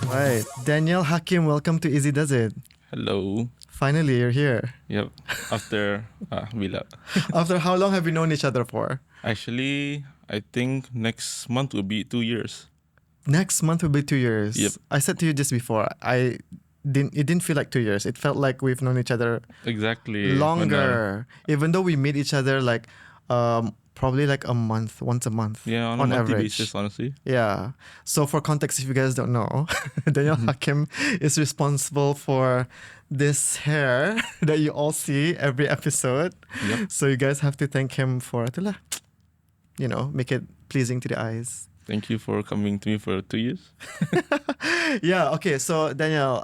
Right. Daniel, Hakim, welcome to Izzy Does It. Hello. Finally, you're here. Yep. After bila. After how long have we known each other for? Actually, I think next month will be 2 years. Next month will be 2 years. Yep. I said to you just before, it didn't feel like 2 years. It felt like we've known each other Exactly. longer. Even though we meet each other like probably like a month, once a month. Yeah, on a monthly average. basis, honestly. Yeah. So for context, if you guys don't know, Daniel Hakim is responsible for this hair that you all see every episode. Yep. So you guys have to thank him for itulah, make it pleasing to the eyes. Thank you for coming to me for 2 years. Yeah, okay. So Daniel,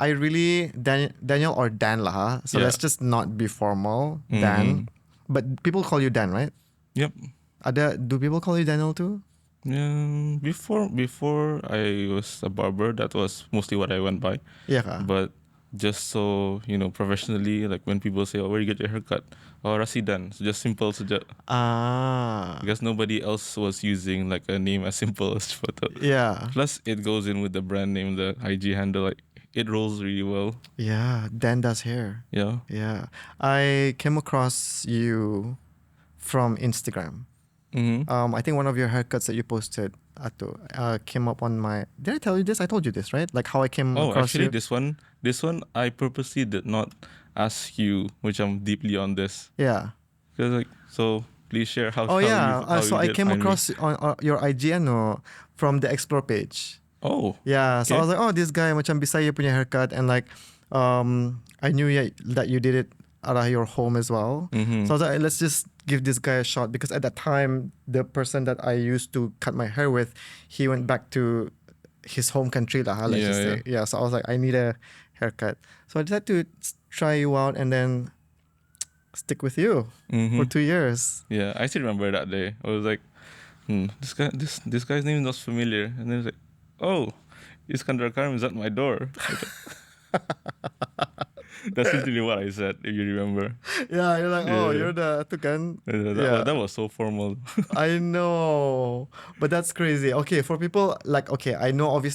Daniel or Dan lah. Huh? So Yeah. let's just not be formal. Dan. But people call you Dan, right? Yep. Do people call you Daniel too? Yeah. Before I was a barber, that was mostly what I went by. Yeah. Ka? But just so, professionally, like when people say, "Oh, where you get your haircut?" Oh, Rasidan. So just simple saja. Because nobody else was using like a name as simple as photo. Yeah. Plus, it goes in with the brand name, the IG handle. Like it rolls really well. Yeah. Dan does hair. Yeah. Yeah. I came across you from Instagram. I think one of your haircuts that you posted came up on my... Did I tell you this? I told you this, right? Like how I came across actually, you. this one, I purposely did not ask you, which I'm deeply on this. Yeah. So please share how. Oh, how yeah. You, how so you I did came find me. across on your IG from the Explore page. Oh. Yeah. So okay. I was like, oh, this guy macam Bisaya punya haircut. And like, I knew that you did it out of your home as well. So I was like, let's just give this guy a shot, because at that time the person that I used to cut my hair with, he went back to his home country lah. Let's just say. Yeah. So I was like, I need a haircut. So I decided to try you out and then stick with you for 2 years. Yeah, I still remember that day. I was like, this guy's name was familiar, and then it's like, oh, Iskandar Karim is at my door. That's literally what I said, if you remember. Yeah, you're like, oh, Yeah. you're the tu kan. That was so formal. I know, but that's crazy. Okay, for people like, I know of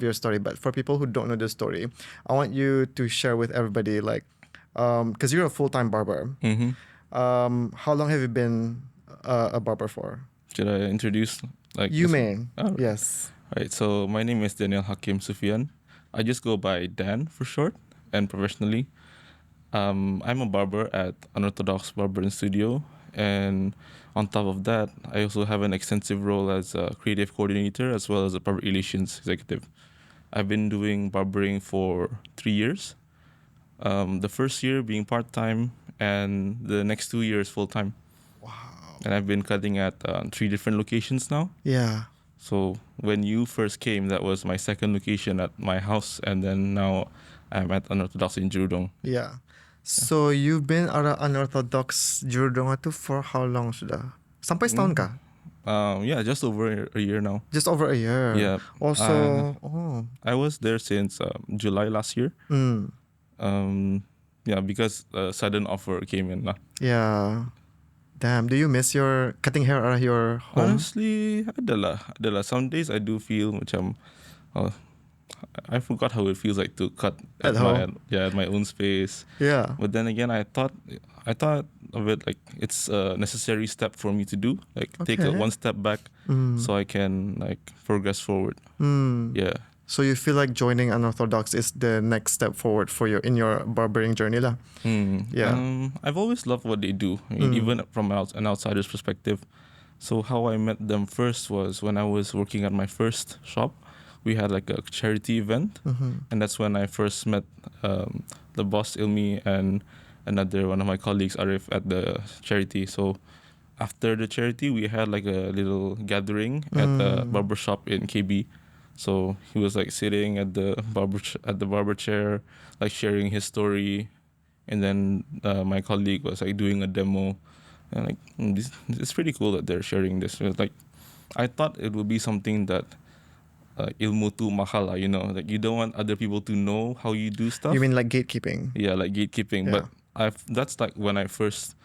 your story, but for people who don't know the story, I want you to share with everybody, like, because you're a full-time barber. How long have you been a barber for? Should I introduce? You may. Oh, Yes. Right, so my name is Daniel Hakim Sufian. I just go by Dan for short, and professionally. I'm a barber at Unorthodox Barbering Studio, and on top of that, I also have an extensive role as a creative coordinator as well as a public relations executive. I've been doing barbering for 3 years. The first year being part-time, and the next 2 years full-time. Wow. And I've been cutting at 3 different locations now. Yeah. So when you first came, that was my second location at my house, and then now I'm at Unorthodox in Jurudong. Yeah. So you've been at Unorthodox Jurudong tu for how long sudah? Sampai setahun kah? Yeah, just over a year now. Just over a year. Yeah. Also, I was there since July last year. Yeah, because a sudden offer came in. Yeah. Damn, do you miss your cutting hair out of your home? Honestly, adalah. Some days I do feel macam, I forgot how it feels like to cut At home? at my own space. Yeah. But then again, I thought of it like it's a necessary step for me to do. Like take Okay. one step back so I can like progress forward. Yeah. So you feel like joining Unorthodox is the next step forward for you in your barbering journey lah? Yeah. I've always loved what they do, I mean, even from an outsider's perspective. So how I met them first was when I was working at my first shop. We had like a charity event, and that's when I first met the boss Ilmi and another one of my colleagues Arif at the charity. So after the charity, we had like a little gathering at the barber shop in KB. So he was like sitting at the barber chair, like sharing his story, and then my colleague was like doing a demo, and like it's pretty cool that they're sharing this. It was, like, I thought it would be something that ilmu tu mahal, like you don't want other people to know how you do stuff. You mean like gatekeeping? Yeah, like gatekeeping. Yeah. But that's like when I first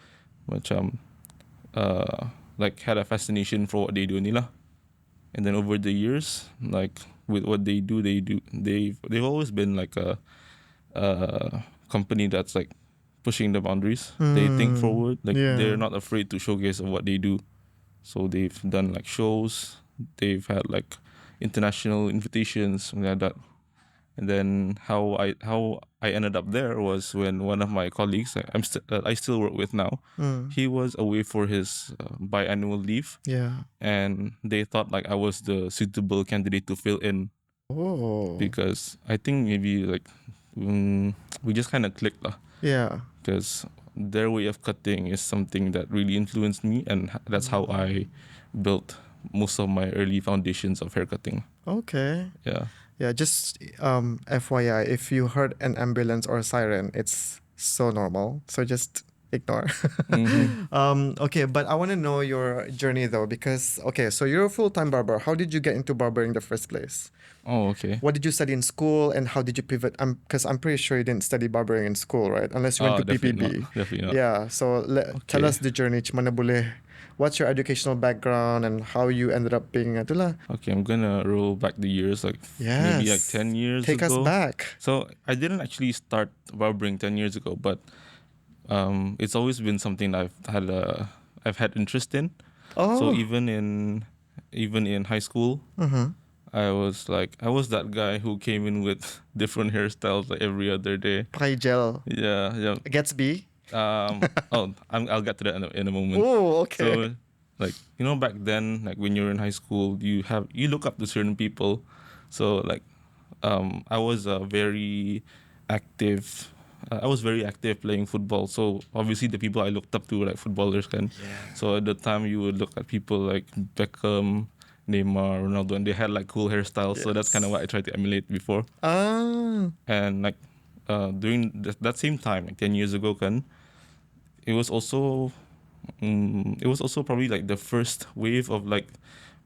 like had a fascination for what they do nila. And then over the years, like with what they've always been like a company that's like pushing the boundaries. They think forward, like they're Yeah. not afraid to showcase of what they do. So they've done like shows, they've had like international invitations, something like that. And then how I ended up there was when one of my colleagues I still work with now, he was away for his biannual leave, Yeah. and they thought like I was the suitable candidate to fill in Oh. because I think maybe like we just kind of clicked lah. Yeah. Because their way of cutting is something that really influenced me, and that's how I built most of my early foundations of haircutting. Okay. Yeah. Yeah, just FYI, if you heard an ambulance or a siren, it's so normal. So just ignore. Okay, but I want to know your journey though, because okay, so you're a full-time barber. How did you get into barbering in the first place? Oh, okay. What did you study in school, and how did you pivot? Because I'm pretty sure you didn't study barbering in school, right? Unless you went to Definitely not. PPB. Definitely not. Yeah. So tell Okay. us the journey. Mana boleh? What's your educational background and how you ended up being itulah? Okay, I'm gonna roll back the years, like maybe like Yes. 10 years Take us ago. back. So I didn't actually start barbering 10 years ago, but it's always been something I've had interest in. So Oh. even in high school, I was that guy who came in with different hairstyles like every other day. Pakai gel. Yeah, yeah. Gatsby. I'll get to that in a moment. Oh, okay. So, like back then, like when you're in high school, you look up to certain people. So like, I was very active. I was very active playing football. So obviously the people I looked up to were like footballers, kan. Yeah. So at the time you would look at people like Beckham, Neymar, Ronaldo, and they had like cool hairstyles. So that's kind of Yes. what I tried to emulate before. Ah. And like during that same time, like 10 years ago, kan, it was also probably like the first wave of like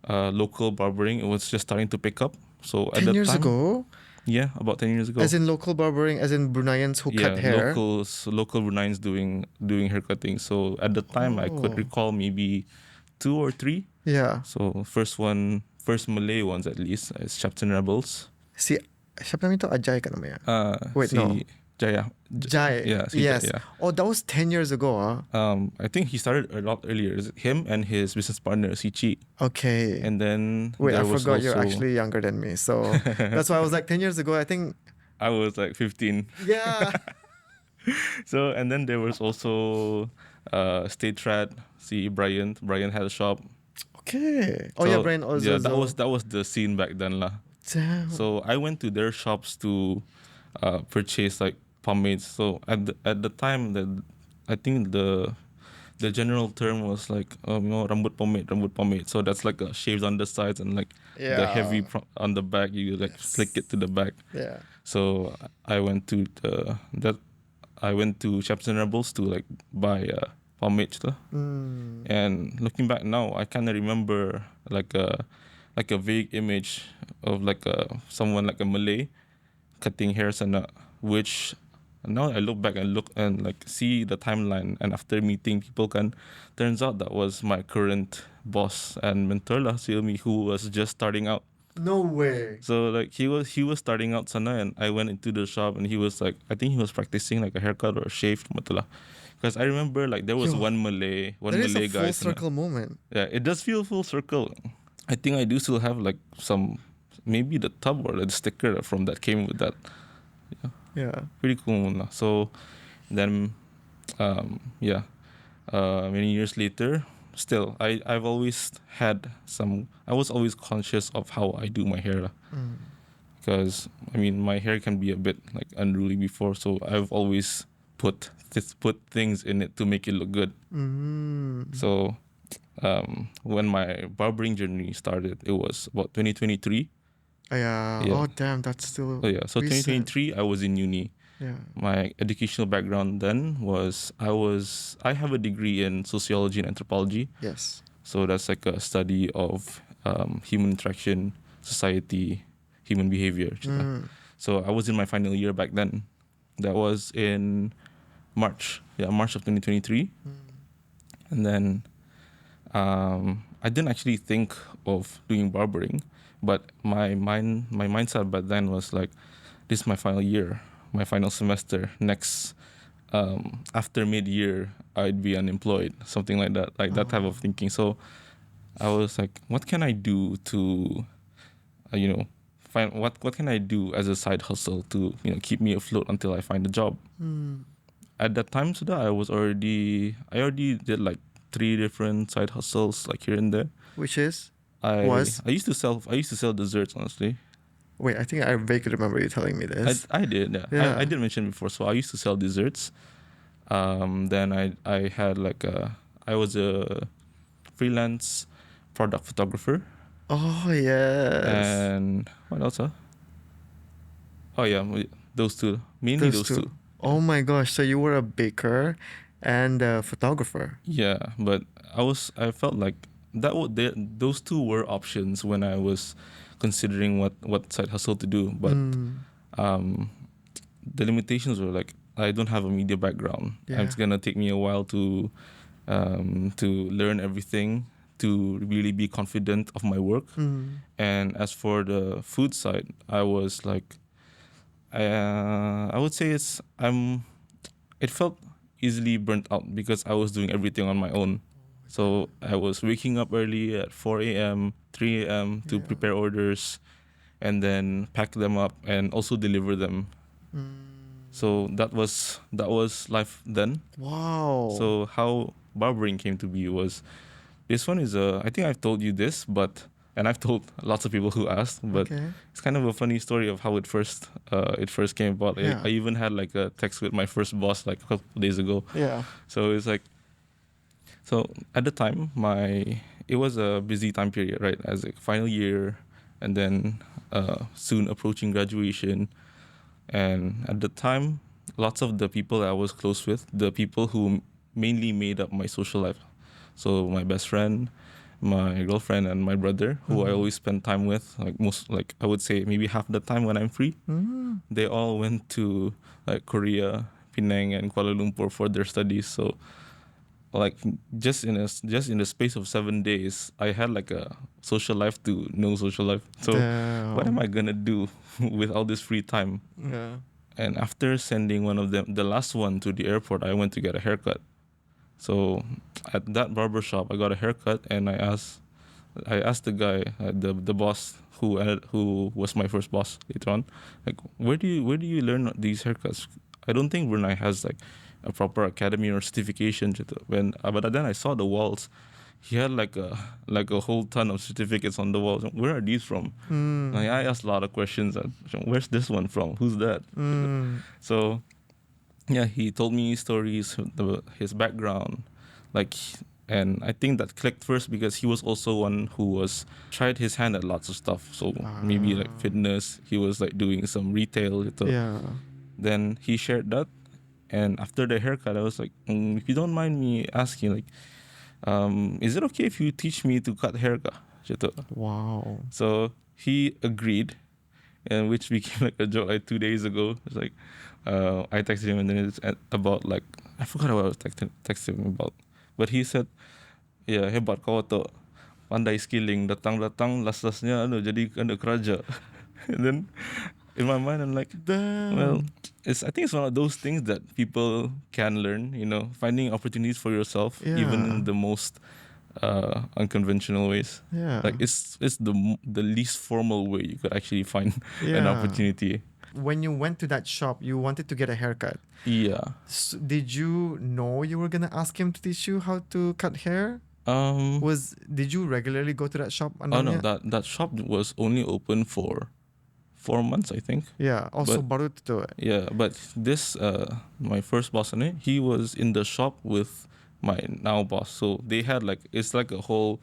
local barbering. It was just starting to pick up. So at 10 that years time, ago? yeah, about 10 years ago. As in local barbering, as in Bruneians who cut Yeah, hair? local Bruneians doing haircutting. So at the time, I could Oh. recall maybe 2 or 3. Yeah. So first Malay ones at least is Captain Rebels. Siapa nama itu? Ajay kan namanya? Wait, Si no. Jaya. Jai. Yeah, si Yes. Jaya. Oh, that was 10 years ago. I think he started a lot earlier. Is it him and his business partner, Si Chi. Okay. And then Wait, there I was forgot you're also actually younger than me. So that's why I was like 10 years ago. I think, I was like 15. yeah. So and then there was also State Trad. See Brian. Brian had a shop. Okay. Oh, So, yeah, Brian yeah, that Ozozo. was the scene back then lah. Damn. So I went to their shops to purchase like pomades. So at the time that I think the general term was like rambut pomade. So that's like a shaved on the sides and like the Yeah. heavy on the back. You like Yes. slick it to the back. Yeah. So I went to Chaps and Rebels to like buy pomades lah. And looking back now, I kind of remember like a vague image of like someone like a Malay cutting hairs and which now I look back and like see the timeline, and after meeting people, turns out that was my current boss and mentor lah, Silmi, who was just starting out. No way. So like he was starting out sana, and I went into the shop and he was like, I think he was practicing like a haircut or a shave, because I remember like there was Yo, one Malay That is Malay a guy full sana. circle moment. Yeah, it does feel full circle. I think I do still have like some, maybe the tub or the sticker from that came with that. Yeah. Pretty cool lah. So then many years later, still I've always had I was always conscious of how I do my hair lah. Because I mean my hair can be a bit like unruly before, so I've always put things in it to make it look good. So when my barbering journey started, it was about 2023. Yeah. Yeah. Oh, damn. That's still. So yeah, so recent. 2023 I was in uni. Yeah. My educational background then was I have a degree in sociology and anthropology. Yes. So that's like a study of human interaction, society, human behavior. So I was in my final year back then. That was in March. Yeah, March of 2023. And then I didn't actually think of doing barbering, but my mindset back then was like, this is my final year, my final semester. Next, after mid-year, I'd be unemployed, something like that type of thinking. So I was like, what can I do to, you know, find what can I do as a side hustle to, keep me afloat until I find a job. At that time, Suda, I already did like 3 different side hustles, like here and there. Which is I was I used to sell desserts, honestly. wait. I think I vaguely remember you telling me I this. I did, yeah. Yeah. I did mention before. So I used to sell desserts. Then I had like I was a freelance product photographer. Oh yes, And what else? Oh yeah, those two. Mainly those those two. two. Yeah. Oh my gosh! So you were a baker and a photographer. Yeah, but I felt like those two were options when I was considering what side hustle to do. But um, the limitations were like, I don't have a media background. Yeah. It's gonna take me a while to learn everything, to really be confident of my work. And as for the food side, I was like, I would say it felt easily burnt out because I was doing everything on my own. So I was waking up early at 4 a.m., 3 a.m. to Yeah. prepare orders and then pack them up and also deliver them. So that was life then. Wow. So how barbering came to be was, this one is I think I've told you this, and I've told lots of people who asked, but Okay. it's kind of a funny story of how it first came about. Yeah. I even had like a text with my first boss like a couple of days ago. Yeah. So it's like, so at the time, it was a busy time period, right? As a final year, and then soon approaching graduation. And at the time, lots of the people I was close with, the people who mainly made up my social life, so my best friend, my girlfriend, and my brother, who I always spend time with, like I would say maybe half the time when I'm free, they all went to like Korea, Penang, and Kuala Lumpur for their studies. So like just in the space of 7 days, I had like a social life to no social life. So what am Damn. I gonna do with all this free time? Yeah. And after sending one of them, the last one, to the airport, I went to get a haircut. So at that barber shop, I got a haircut, and I asked the guy, the boss who was my first boss later on, like, where do you learn these haircuts? I don't think Brunei has like a proper academy or certification. But then I saw the walls. He had like a whole ton of certificates on the walls. Where are these from? Like, I asked a lot of questions. Where's this one from? Who's that? So yeah, he told me stories, his background, like, and I think that clicked first because he was also one who was tried his hand at lots of stuff. So maybe like fitness, he was like doing some retail. Yeah. Then he shared that, and after the haircut, I was like, if you don't mind me asking, like, is it okay if you teach me to cut hair ka? Gitu. Wow. So he agreed, and which became like a joke like 2 days ago. It's like, I texted him, and then it's about like, I forgot what I was texting him about, but he said, ya hebat kau tu, pandai skilling, datang last-lastnya jadi keraja. And then in my mind I'm like, well, Damn. I think it's one of those things that people can learn, finding opportunities for yourself, even Yeah. in the most unconventional ways. Yeah. Like it's the least formal way you could actually find an Yeah. opportunity. When you went to that shop, you wanted to get a haircut. Yeah. Did you know you were gonna ask him to teach you how to cut hair? Um. Did you regularly go to that shop? Oh no, Ananya? that shop was only open for 4 months, I think. Yeah. Also, But baru tu. yeah, but this my first boss on it, he was in the shop with my now boss. So they had like, it's like a whole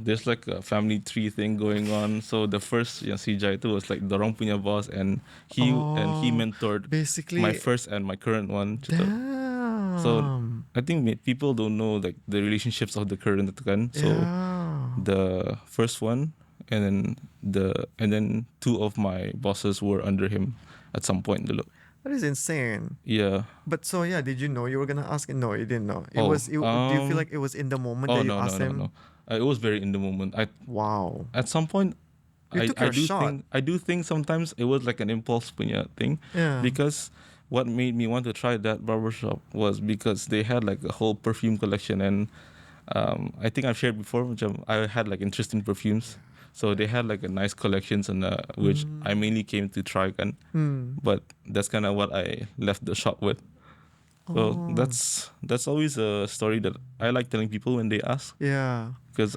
there's like a family tree thing going on. So the first yang si Jai itu was like dorang punya boss, and he Oh, mentored my basically, first and my current one. Gitu. So damn. I think people don't know like the relationships of the current itu kan. So Yeah. the first one, and then 2 of my bosses were under him at some point dulu. That is insane. Yeah. But so yeah, did you know you were gonna ask? No, you didn't know. It Oh, was. Do you feel like it was in the moment oh that you no, no, asked no, him? no. It was very in the moment. Wow. At some point, You took your shot. I do think sometimes it was like an impulse punya thing, Yeah. because what made me want to try that barbershop was because they had like a whole perfume collection, and I think I've shared before, I had like interesting perfumes. So they had like a nice collections, and which I mainly came to try kan. Hmm. But that's kind of what I left the shop with. So Oh. that's always a story that I like telling people when they ask, Yeah. because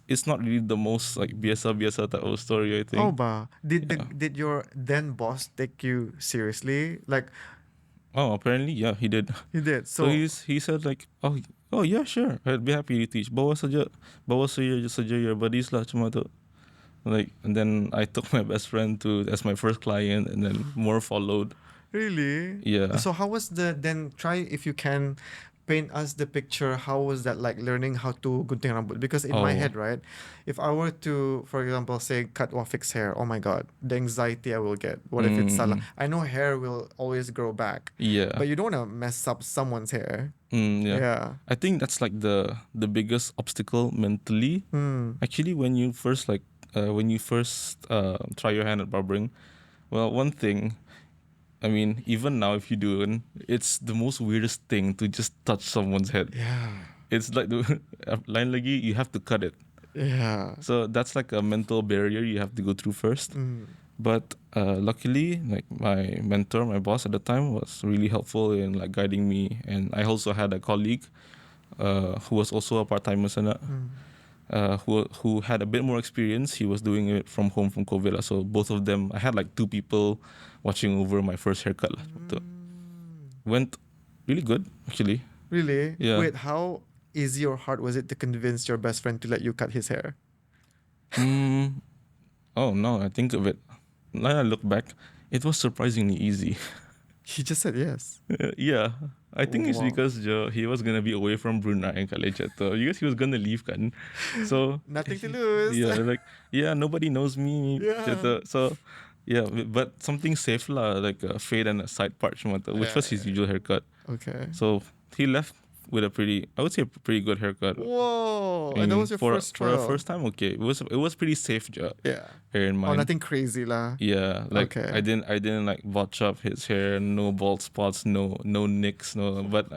it's not really the most like biasa type of story, I Oh, think. ba. Yeah. Did your then boss take you seriously? Like Oh, apparently, yeah, he did. he did. So So he said like, oh yeah, sure, I'd be happy to teach. Bawa saja your buddies lah, cuma tu. Like, and then I took my best friend to as my first client, and then more followed. really? Yeah. So how was the then try if you can paint us the picture, how was that like learning how to gunting rambut? Because in my Oh. head, right, if I were to, for example, say cut or fix hair, oh my god, the anxiety I will get. What if it's salah? Mm, I know hair will always grow back, yeah. but you don't want to mess up someone's hair. Yeah. Yeah. I think that's like the biggest obstacle mentally. Hmm. Actually, when you first try your hand at barbering, well, one thing, I mean, even now if you do it, it's the most weirdest thing to just touch someone's head. Yeah. It's like the line lagi, you have to cut it. Yeah. So that's like a mental barrier you have to go through first. Mm. But luckily, like my mentor, my boss at the time, was really helpful in like guiding me, and I also had a colleague who was also a part-timer sana, Mm. who had a bit more experience. He was doing it from home from COVID lah. So both of them, I had like two people watching over my first haircut lah. So went really good actually. Really? Yeah. Wait, how easy or hard was it to convince your best friend to let you cut his hair? Mm, oh no, I think of it. Now I look back, it was surprisingly easy. He just said yes. Yeah, I think it's Wow. because he was gonna be away from Brunei kali jatuh. Because he was gonna leave kan. So Nothing to lose. yeah, like nobody knows me. Yeah. Jatuh. So yeah, but something safe lah, like a fade and a side part cuma tu, which Yeah, was his usual haircut. Okay. So he left with I would say a pretty good haircut. Whoa. I And that mean, was your for first for a trial. first time, okay, it was pretty safe. Yeah. Bear in Oh, mind. nothing crazy lah. Yeah, like Okay. I didn't like botch up his hair, no bald spots, no nicks, no. But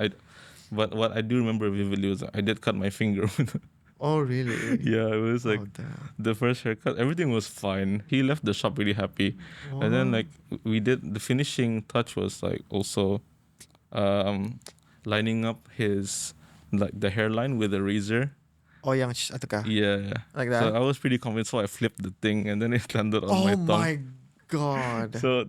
what I do remember vividly was I did cut my finger. Oh, really? Yeah, it was like Oh, damn. the first haircut. Everything was fine. He left the shop really happy, and then like we did the finishing touch was like also, lining up his like the hairline with a razor. Oh, yang atau kah? Yeah, Like so that? I was pretty convinced. So I flipped the thing, and then it landed on Oh my tongue. my god. So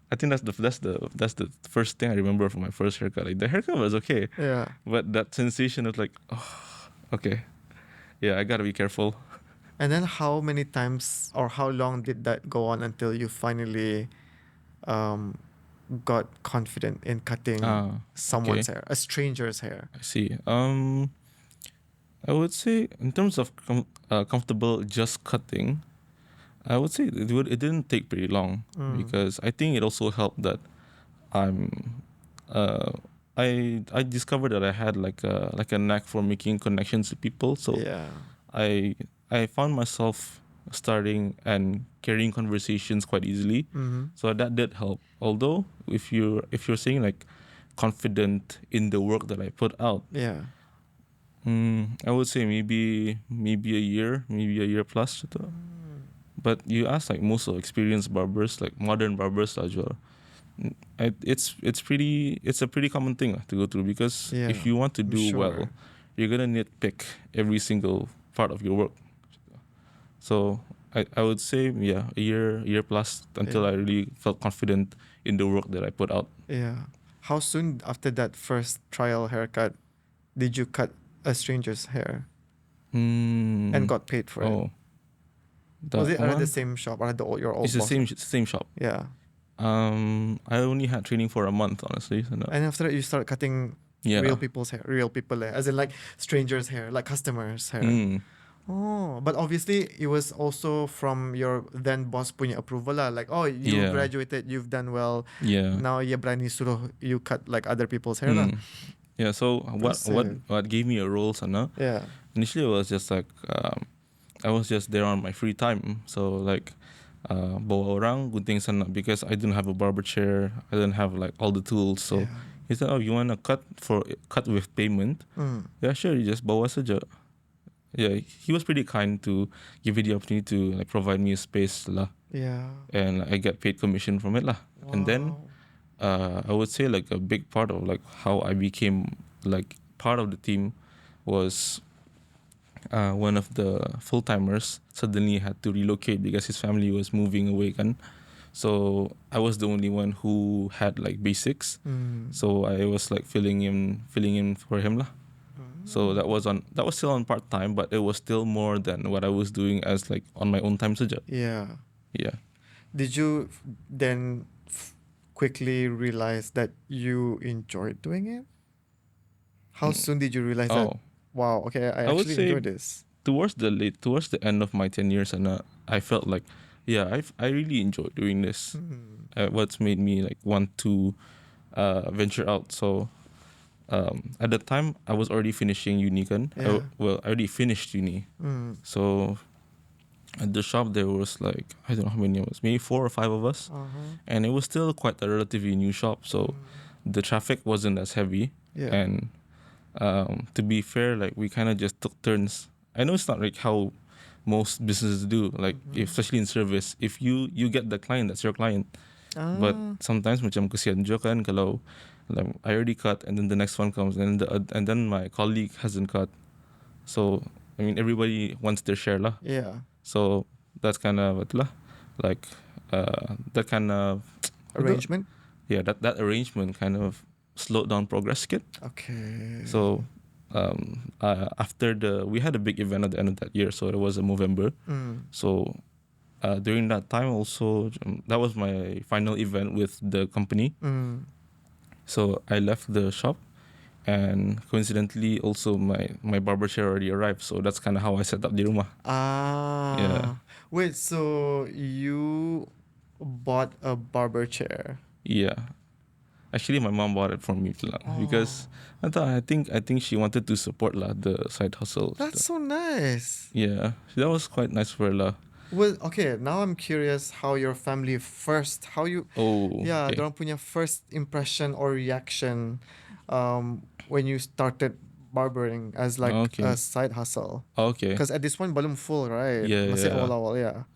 I think that's the first thing I remember from my first haircut. Like the haircut was okay, Yeah. but that sensation of like, oh, okay, yeah, I gotta be careful. And then how many times or how long did that go on until you finally got confident in cutting someone's hair, a stranger's hair? I see. I would say in terms of comfortable just cutting, I would say it didn't take pretty long, because I think it also helped that I'm I discovered that I had like a knack for making connections with people. So Yeah. I found myself starting and carrying conversations quite easily. Mm-hmm. So that did help. Although if you're saying like confident in the work that I put out, Yeah. I would say maybe a year plus. Gitu. But you ask like most of experienced barbers, like modern barbers as well. It's a pretty common thing to go through, because Yeah, if you want to I'm do sure. well, you're gonna nitpick every single part of your work. So I would say a year plus until Yeah. I really felt confident in the work that I put out. Yeah. How soon after that first trial haircut did you cut a stranger's hair and got paid for it? Oh, Was that it at the one? same shop or at your old It's the boss? same shop. Yeah. I only had training for a month, honestly. So no. And after that, you start cutting Yeah. real people's hair, real people hair, as in like strangers' hair, like customers' hair. Mm. Oh, but obviously it was also from your then boss punya approval lah. Like, oh, you Yeah, graduated, you've done well. yeah. Now you berani suruh you cut like other people's hair lah. Mm. Yeah, so Impressive. what gave me a role sana? Yeah. Initially it was just like I was just there on my free time. So like bawa orang gunting sana because I didn't have a barber chair. I didn't have like all the tools. So Yeah. he said, "Oh, you want to cut with payment? Mm. Yeah, sure. You just bawa saja." Yeah, he was pretty kind to give me the opportunity to like provide me a space lah, Yeah. and I get paid commission from it lah. And then Wow. I would say like a big part of like how I became like part of the team was one of the full timers suddenly had to relocate because his family was moving away kan. So I was the only one who had like basics. Mm. So I was like filling in for him lah. So that was still on part time, but it was still more than what I was doing as like on my own time saja. Yeah. Yeah. Did you then quickly realize that you enjoyed doing it? How soon did you realize that? Oh, Wow. Okay, I I would actually say enjoy this. towards the end of my 10 years, and I felt like, yeah, I really enjoy doing this. Mm. What's made me like want to venture out. So at the time, I was already finishing uni kan. Yeah. I already finished uni. Mm. So at the shop there was like I don't know how many of us, maybe 4 or 5 of us, Uh-huh. and it was still quite a relatively new shop. So the traffic wasn't as heavy, Yeah. and to be fair, like we kind of just took turns. I know it's not like how most businesses do, like especially in service. If you get the client, that's your client. But Ah. sometimes macam kesian juga kan kalau like I already cut and then the next one comes and then my colleague hasn't cut. So I mean everybody wants their share lah. Yeah. So that's kind of what lah, like that kind of Arrangement. yeah, that arrangement kind of slowed down progress sikit. Okay. So after we had a big event at the end of that year, so it was in November. Mm. So during that time also, that was my final event with the company. Mm. So I left the shop, and coincidentally also my barber chair already arrived. So that's kind of how I set up di rumah. Ah. Yeah. Wait, so you bought a barber chair? Yeah. Actually, my mom bought it for me lah, because I think she wanted to support lah the side hustle. That's so nice. Yeah, that was quite nice for her lah. Well, okay, now I'm curious how your family how you, Oh, yeah, okay. dorang punya first impression or reaction when you started barbering as like Okay. a side hustle. Okay. Because at this point, balloon full, right? Yeah, Masih yeah. awal-awal, yeah.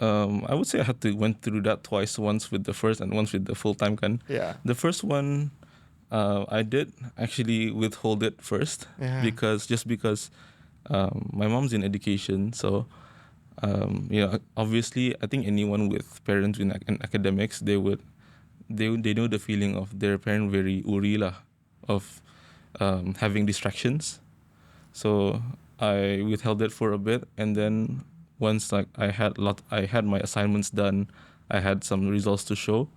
I would say I had to went through that twice, once with the first and once with the full time kan. Yeah. The first one, I did actually withhold it first Yeah. because my mom's in education, so obviously I think anyone with parents in academics, they know the feeling of their parent very uri lah, of having distractions. So I withheld it for a bit, and then once like I had my assignments done, I had some results to show.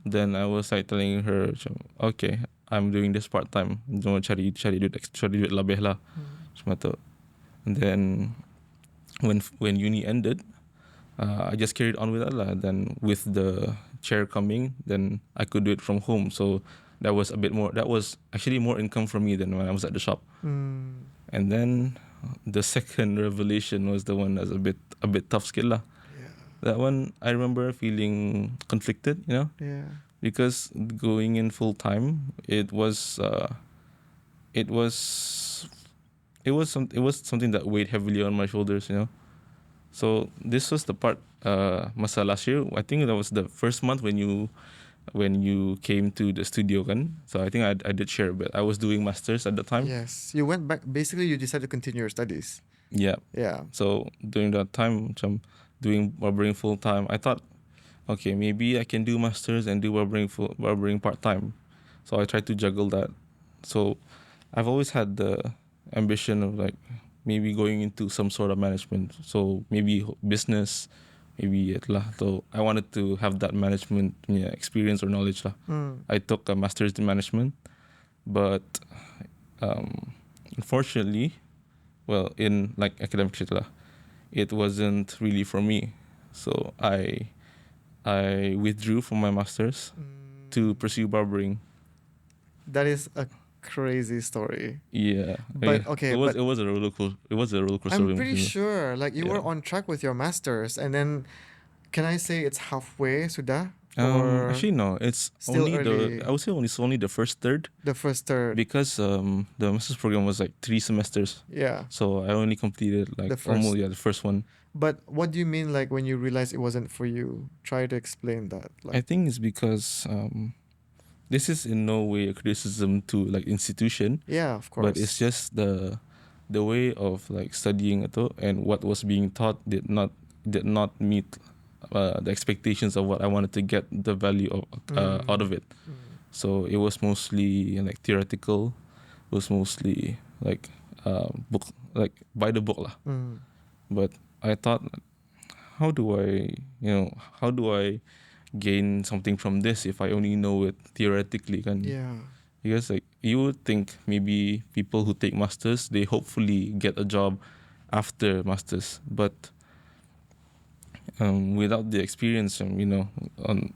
Then I was like telling her, okay, I'm doing this part time. Jangan cari duit lebih lah. Macam tu. And then when uni ended, I just carried on with that lah. Then with the chair coming, then I could do it from home. So that was a bit more. That was actually more income for me than when I was at the shop. Mm. And then the second revelation was the one that's a bit tough skill lah. Yeah. That one I remember feeling conflicted, Yeah. because going in full time, it was something that weighed heavily on my shoulders. So this was the part masa last year. I think that was the first month when you came to the studio kan. So I think I did share a bit. I was doing masters at the time. Yes. You went back, basically you decided to continue your studies. Yeah. Yeah. So during that time, doing barbering full time, I thought, okay, maybe I can do masters and do barbering part time. So I tried to juggle that. So I've always had the ambition of like maybe going into some sort of management. So maybe business, maybe it lah. So I wanted to have that management experience or knowledge lah. Mm. I took a master's in management, but unfortunately, well, in like academic shit lah, it wasn't really for me. So I withdrew from my masters to pursue barbering. That is a crazy story. Yeah, But okay, but it was a roller coaster. I'm pretty sure like you were Yeah. on track with your masters, and then can I say it's halfway sudah or Actually no, it's still only early? I would say it's only the first third, The first third. because the master's program was like 3 semesters. Yeah. So I only completed like The first. the first one. But what do you mean like when you realized it wasn't for you? Try to explain that. I Like think it's because this is in no way a criticism to like institution, yeah, of course. but it's just the way of like studying itu and what was being taught did not meet the expectations of what I wanted to get the value of out of it. So it was mostly like theoretical. It was mostly like book, like by the book lah. But I thought, how do I gain something from this if I only know it theoretically? Yeah. Because like you would think maybe people who take masters, they hopefully get a job after masters, but without the experience, on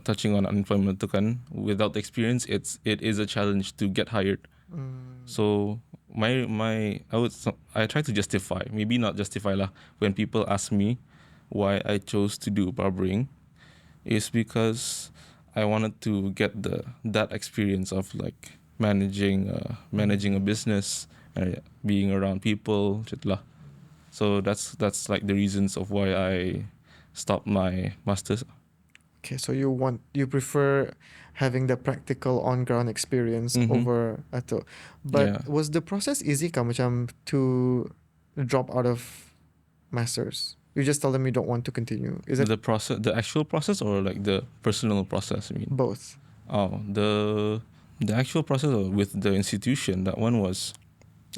touching on unemployment tu kan, without the experience, it is a challenge to get hired. So I try to justify, maybe not justify lah, when people ask me why I chose to do barbering, is because I wanted to get that experience of like managing a business, being around people, macam tu lah. So that's like the reasons of why I stopped my masters. Okay, so you prefer having the practical on ground experience Mhm. over atau. But Yeah. was the process easy kah macam to drop out of masters? You just tell them you don't want to continue. Is it The actual process, or like the personal process? I mean, both? oh, the actual process with the institution, that one was,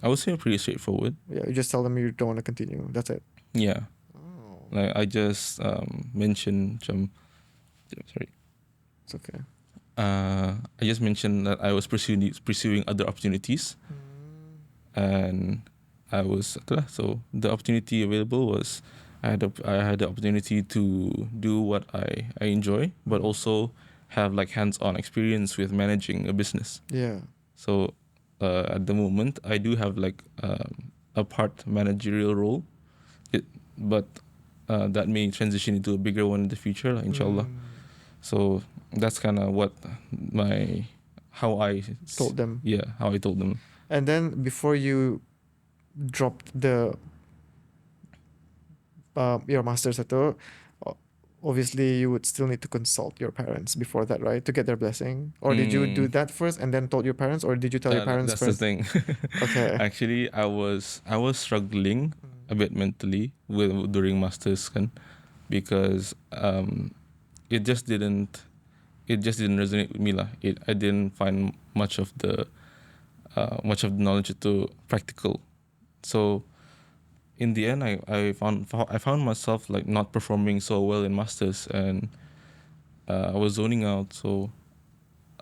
I would say, pretty straightforward. Yeah, you just tell them you don't want to continue. That's it. Yeah, Oh, like I just mentioned sorry. it's okay. I just mentioned that I was pursuing other opportunities, and I was so the opportunity available was I had the opportunity to do what I enjoy, but also have like hands-on experience with managing a business. Yeah. So at the moment, I do have like a part managerial role, but that may transition into a bigger one in the future, like, inshallah. So that's kind of how I Told them. Yeah, how I told them. And then before you dropped your masters atau, obviously you would still need to consult your parents before that, right? To get their blessing. Or did you do that first and then told your parents, or did you tell your parents That's first? the thing. Okay. Actually, I was struggling a bit mentally during masters kan, because it just didn't resonate with me lah. I didn't find much of the knowledge to practical. So in the end, I found myself like not performing so well in masters, and I was zoning out. So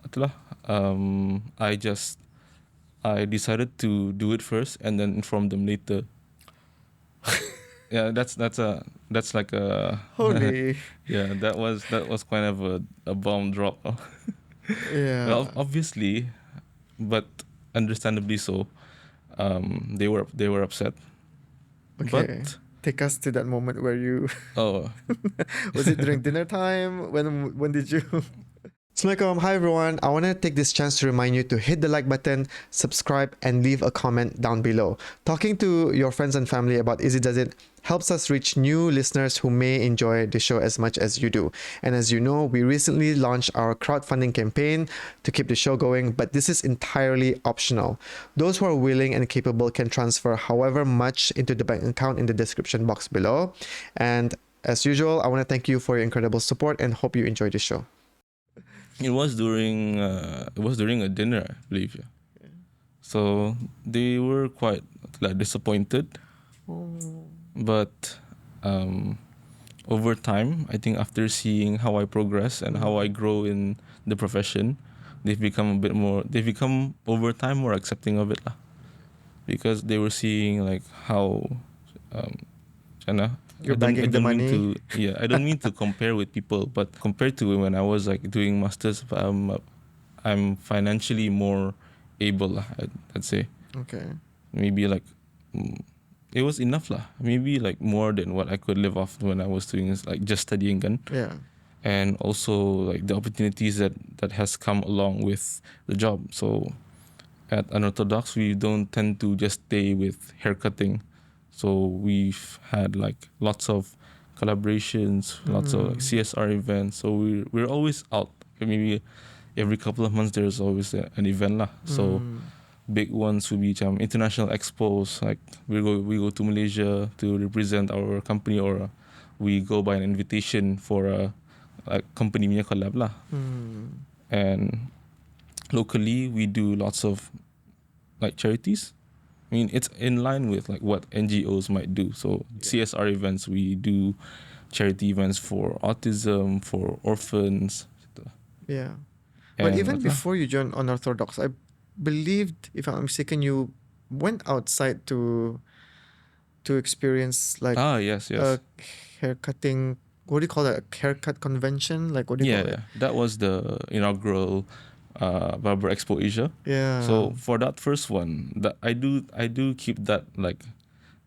itulah, I decided to do it first and then inform them later. Yeah, that's like a Holy. yeah, that was kind of a bomb drop. Yeah. Well, obviously, but understandably so. They were upset. Okay. But Take us to that moment where you oh, was it during dinner time? When did you Assalamualaikum. Hi everyone. I want to take this chance to remind you to hit the like button, subscribe, and leave a comment down below. Talking to your friends and family about Izzy Does It helps us reach new listeners who may enjoy the show as much as you do. And as you know, we recently launched our crowdfunding campaign to keep the show going, but this is entirely optional. Those who are willing and capable can transfer however much into the bank account in the description box below. And as usual, I want to thank you for your incredible support and hope you enjoy the show. it was during a dinner, I believe. Yeah. So they were quite like disappointed, but over time, I think after seeing how I progress and how I grow in the profession, they've become over time more accepting of it lah, because they were seeing like how Chana. You're bagging the mean money. to, yeah, I don't mean to compare with people, but compared to when I was like doing masters, I'm financially more able lah, I'd say. Okay. Maybe like it was enough lah. Maybe like more than what I could live off when I was doing like just studying kan. Yeah. And also like the opportunities that has come along with the job. So at Unorthodox, we don't tend to just stay with haircutting. So we've had like lots of collaborations, lots of like CSR events. So we're always out. Maybe every couple of months there's always an event lah. So big ones would be international expos. Like we go to Malaysia to represent our company, or we go by an invitation for a company punya collab lah. And locally we do lots of like charities. I mean, it's in line with like what NGOs might do. So CSR events, we do charity events for autism, for orphans. Yeah. But even before you joined Unorthodox, I believed, if I'm not mistaken, you went outside to experience like yes. a haircutting. What do you call that? A haircut convention? Like what do you call it? That was the inaugural Barber Expo Asia. Yeah. So for that first one, that I do keep that like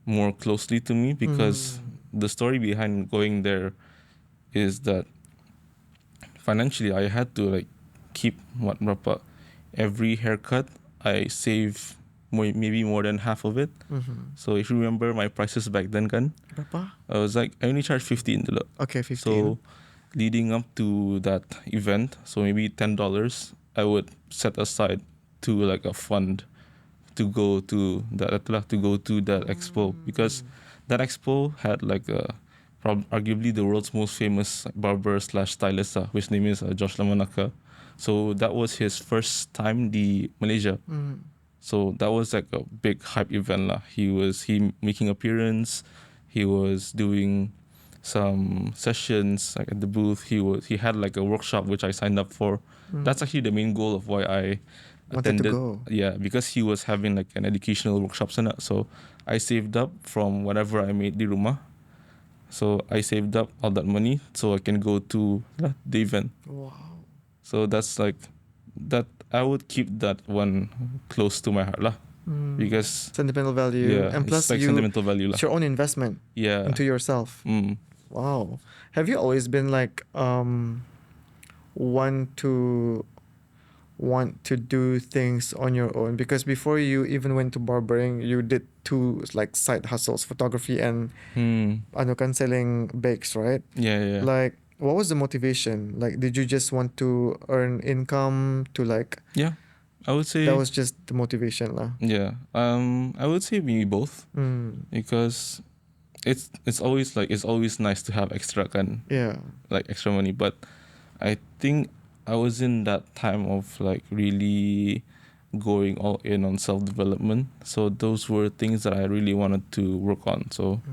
more closely to me, because the story behind going there is that financially I had to like keep berapa every haircut I save maybe more than half of it. So if you remember my prices back then kan, Berapa? I was like, I only charge 15 dulu. Okay, 15. So leading up to that event, so maybe $10, I would set aside to like a fund to go to that expo, because that expo had like arguably the world's most famous barber slash stylist, which name is Josh Lamanaka. So that was his first time in Malaysia. So that was like a big hype event lah. He making appearance. He was doing some sessions like at the booth. He had like a workshop which I signed up for. That's actually the main goal of why I Wanted attended. to go. Yeah, because he was having like an educational workshops and that. So I saved up from whatever I made di rumah. So I saved up all that money so I can go to the event. Wow. So that's like that. I would keep that one close to my heart lah, because Sentimental value. yeah, And plus it's like sentimental value lah. it's your own investment into yourself. Wow. Have you always been like want to do things on your own? Because before you even went to barbering, you did two like side hustles, photography and selling bakes, right? Yeah. Like, what was the motivation? Like, did you just want to earn income to like? Yeah, I would say that was just the motivation lah. Yeah, I would say maybe both, because it's always nice to have extra like extra money, but I think I was in that time of like really going all in on self-development. So those were things that I really wanted to work on. So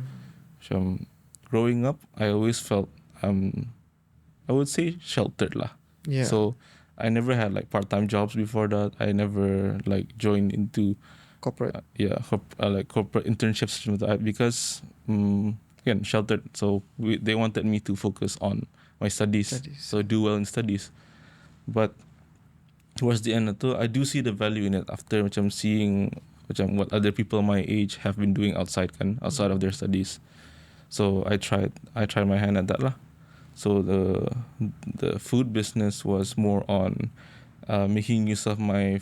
growing up, I always felt I would say sheltered lah. Yeah. So I never had like part-time jobs before that. I never like joined into corporate. Like corporate internships because again, sheltered. So they wanted me to focus on my studies. So do well in studies. But towards the end I do see the value in it after seeing what other people my age have been doing outside of their studies. So I tried my hand at that lah. So the food business was more on making use of my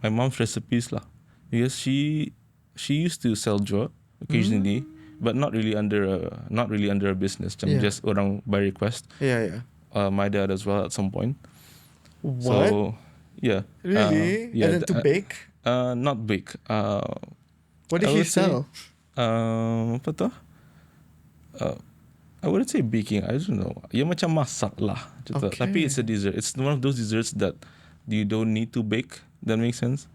mom's recipes lah, because she used to sell jual occasionally, but not really under a business, just orang by request. My dad as well at some point. What? So yeah. Really? And then to bake? Not bake. What did he sell? Apa tu? I wouldn't say baking. I don't know. Ia macam masak lah. Okay. Tapi it's a dessert. It's one of those desserts that you don't need to bake. That makes sense.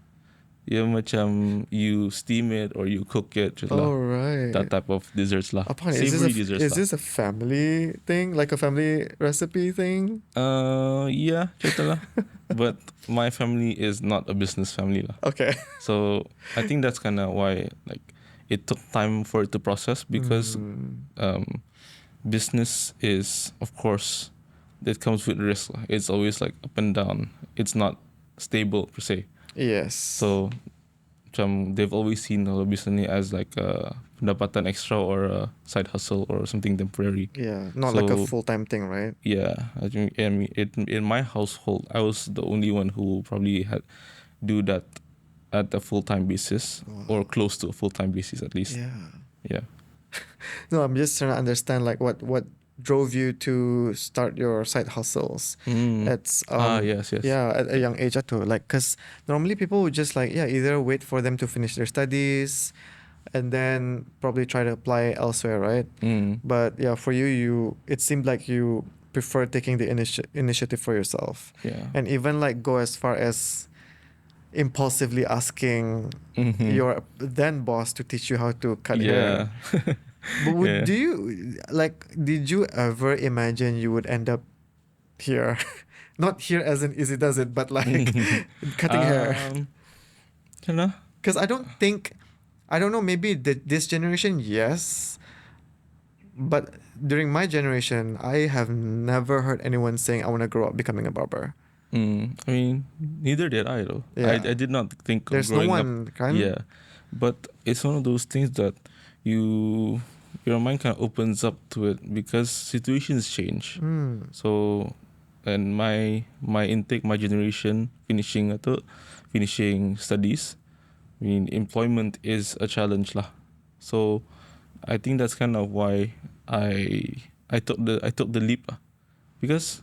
Ia macam you steam it or you cook it. Oh, right. That type of desserts lah. Savory desserts. Is this a family thing? Like a family recipe thing? Yeah, lah. But my family is not a business family lah. Okay. So I think that's kind of why like it took time for it to process because business is, of course, it comes with risk. It's always like up and down. It's not stable per se. Yes. So they've always seen business as like a pendapatan extra or a side hustle or something temporary. Yeah, not like a full-time thing, right? Yeah, I mean, in my household, I was the only one who probably had do that at a full-time basis or close to a full-time basis at least. Yeah. No, I'm just trying to understand like what drove you to start your side hustles. It's yes. yeah, at a young age too. Like, cause normally people would just like either wait for them to finish their studies, and then probably try to apply elsewhere, right? But yeah, for you it seemed like you prefer taking the initiative for yourself. Yeah. And even like go as far as impulsively asking your then boss to teach you how to cut hair. But do you like? Did you ever imagine you would end up here? Not here as in Izzy does it, but like cutting hair. You know? Because I don't know. Maybe this generation, yes, but during my generation, I have never heard anyone saying I want to grow up becoming a barber. I mean, neither did I though. Yeah. I did not think of There's no growing one, up. kan? Yeah, but it's one of those things that your mind kind of opens up to it because situations change. So, and my intake, my generation finishing studies. I mean, employment is a challenge lah. So, I think that's kind of why I took the leap lah. Because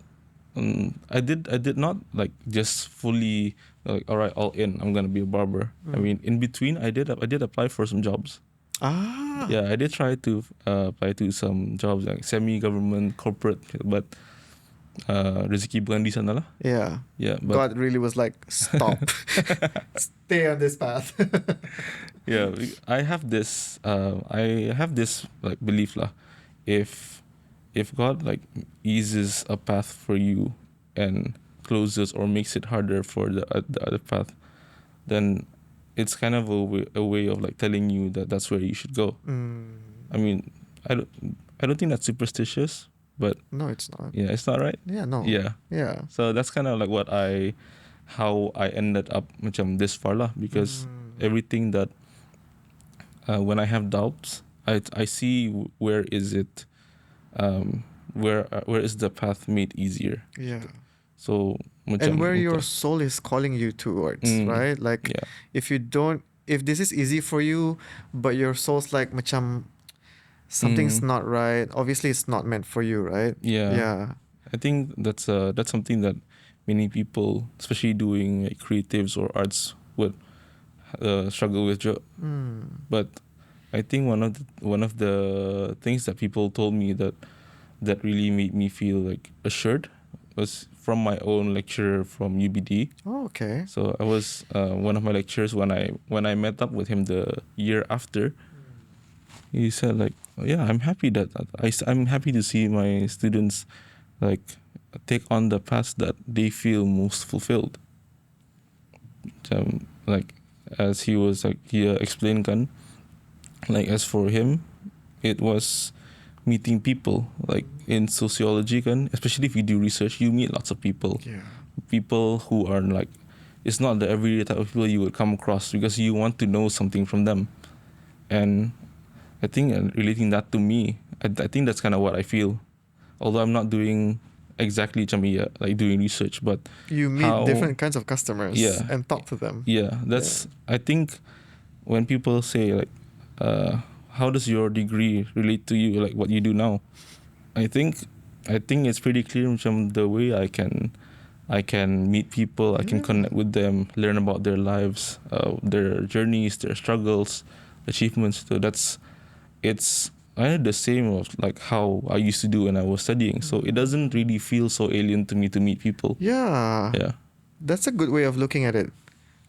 I did not like just fully like all right, all in, I'm gonna be a barber. I mean, in between I did apply for some jobs. Yeah, I did try to apply to some jobs like semi-government, corporate, but rezeki bukan di sana lah. Yeah. But God really was like, stop, stay on this path. yeah, I have this like belief lah. If God like eases a path for you and closes or makes it harder for the other path, then it's kind of a way of like telling you that that's where you should go. I mean, I don't think that's superstitious, but no, it's not. Yeah, it's not right. Yeah, no. Yeah. So that's kind of like how I ended up macam this far lah, because everything that when I have doubts, I see where is it. Where is the path made easier? Yeah. So and where your soul is calling you towards, right? Like if this is easy for you, but your soul's like macam something's not right. Obviously, it's not meant for you, right? Yeah. I think that's something that many people, especially doing like creatives or arts, would struggle with. But I think one of the things that people told me that really made me feel like assured was from my own lecturer from UBD. Oh, okay. So I was one of my lecturers when I met up with him the year after. He said like, oh, yeah, I'm happy I'm happy to see my students like take on the path that they feel most fulfilled. Like as he was like he explained kan, like as for him, it was meeting people. Like in sociology kan, especially if you do research, you meet lots of people. People who are like, it's not the everyday type of people you would come across because you want to know something from them. And I think relating that to me, I think that's kind of what I feel. Although I'm not doing exactly like doing research, but you meet different kinds of customers and talk to them. I think when people say like, how does your degree relate to you, like what you do now? I think it's pretty clear from the way I can meet people, I can connect with them, learn about their lives, their journeys, their struggles, achievements. So it's the same of like how I used to do when I was studying. So it doesn't really feel so alien to me to meet people. Yeah. That's a good way of looking at it.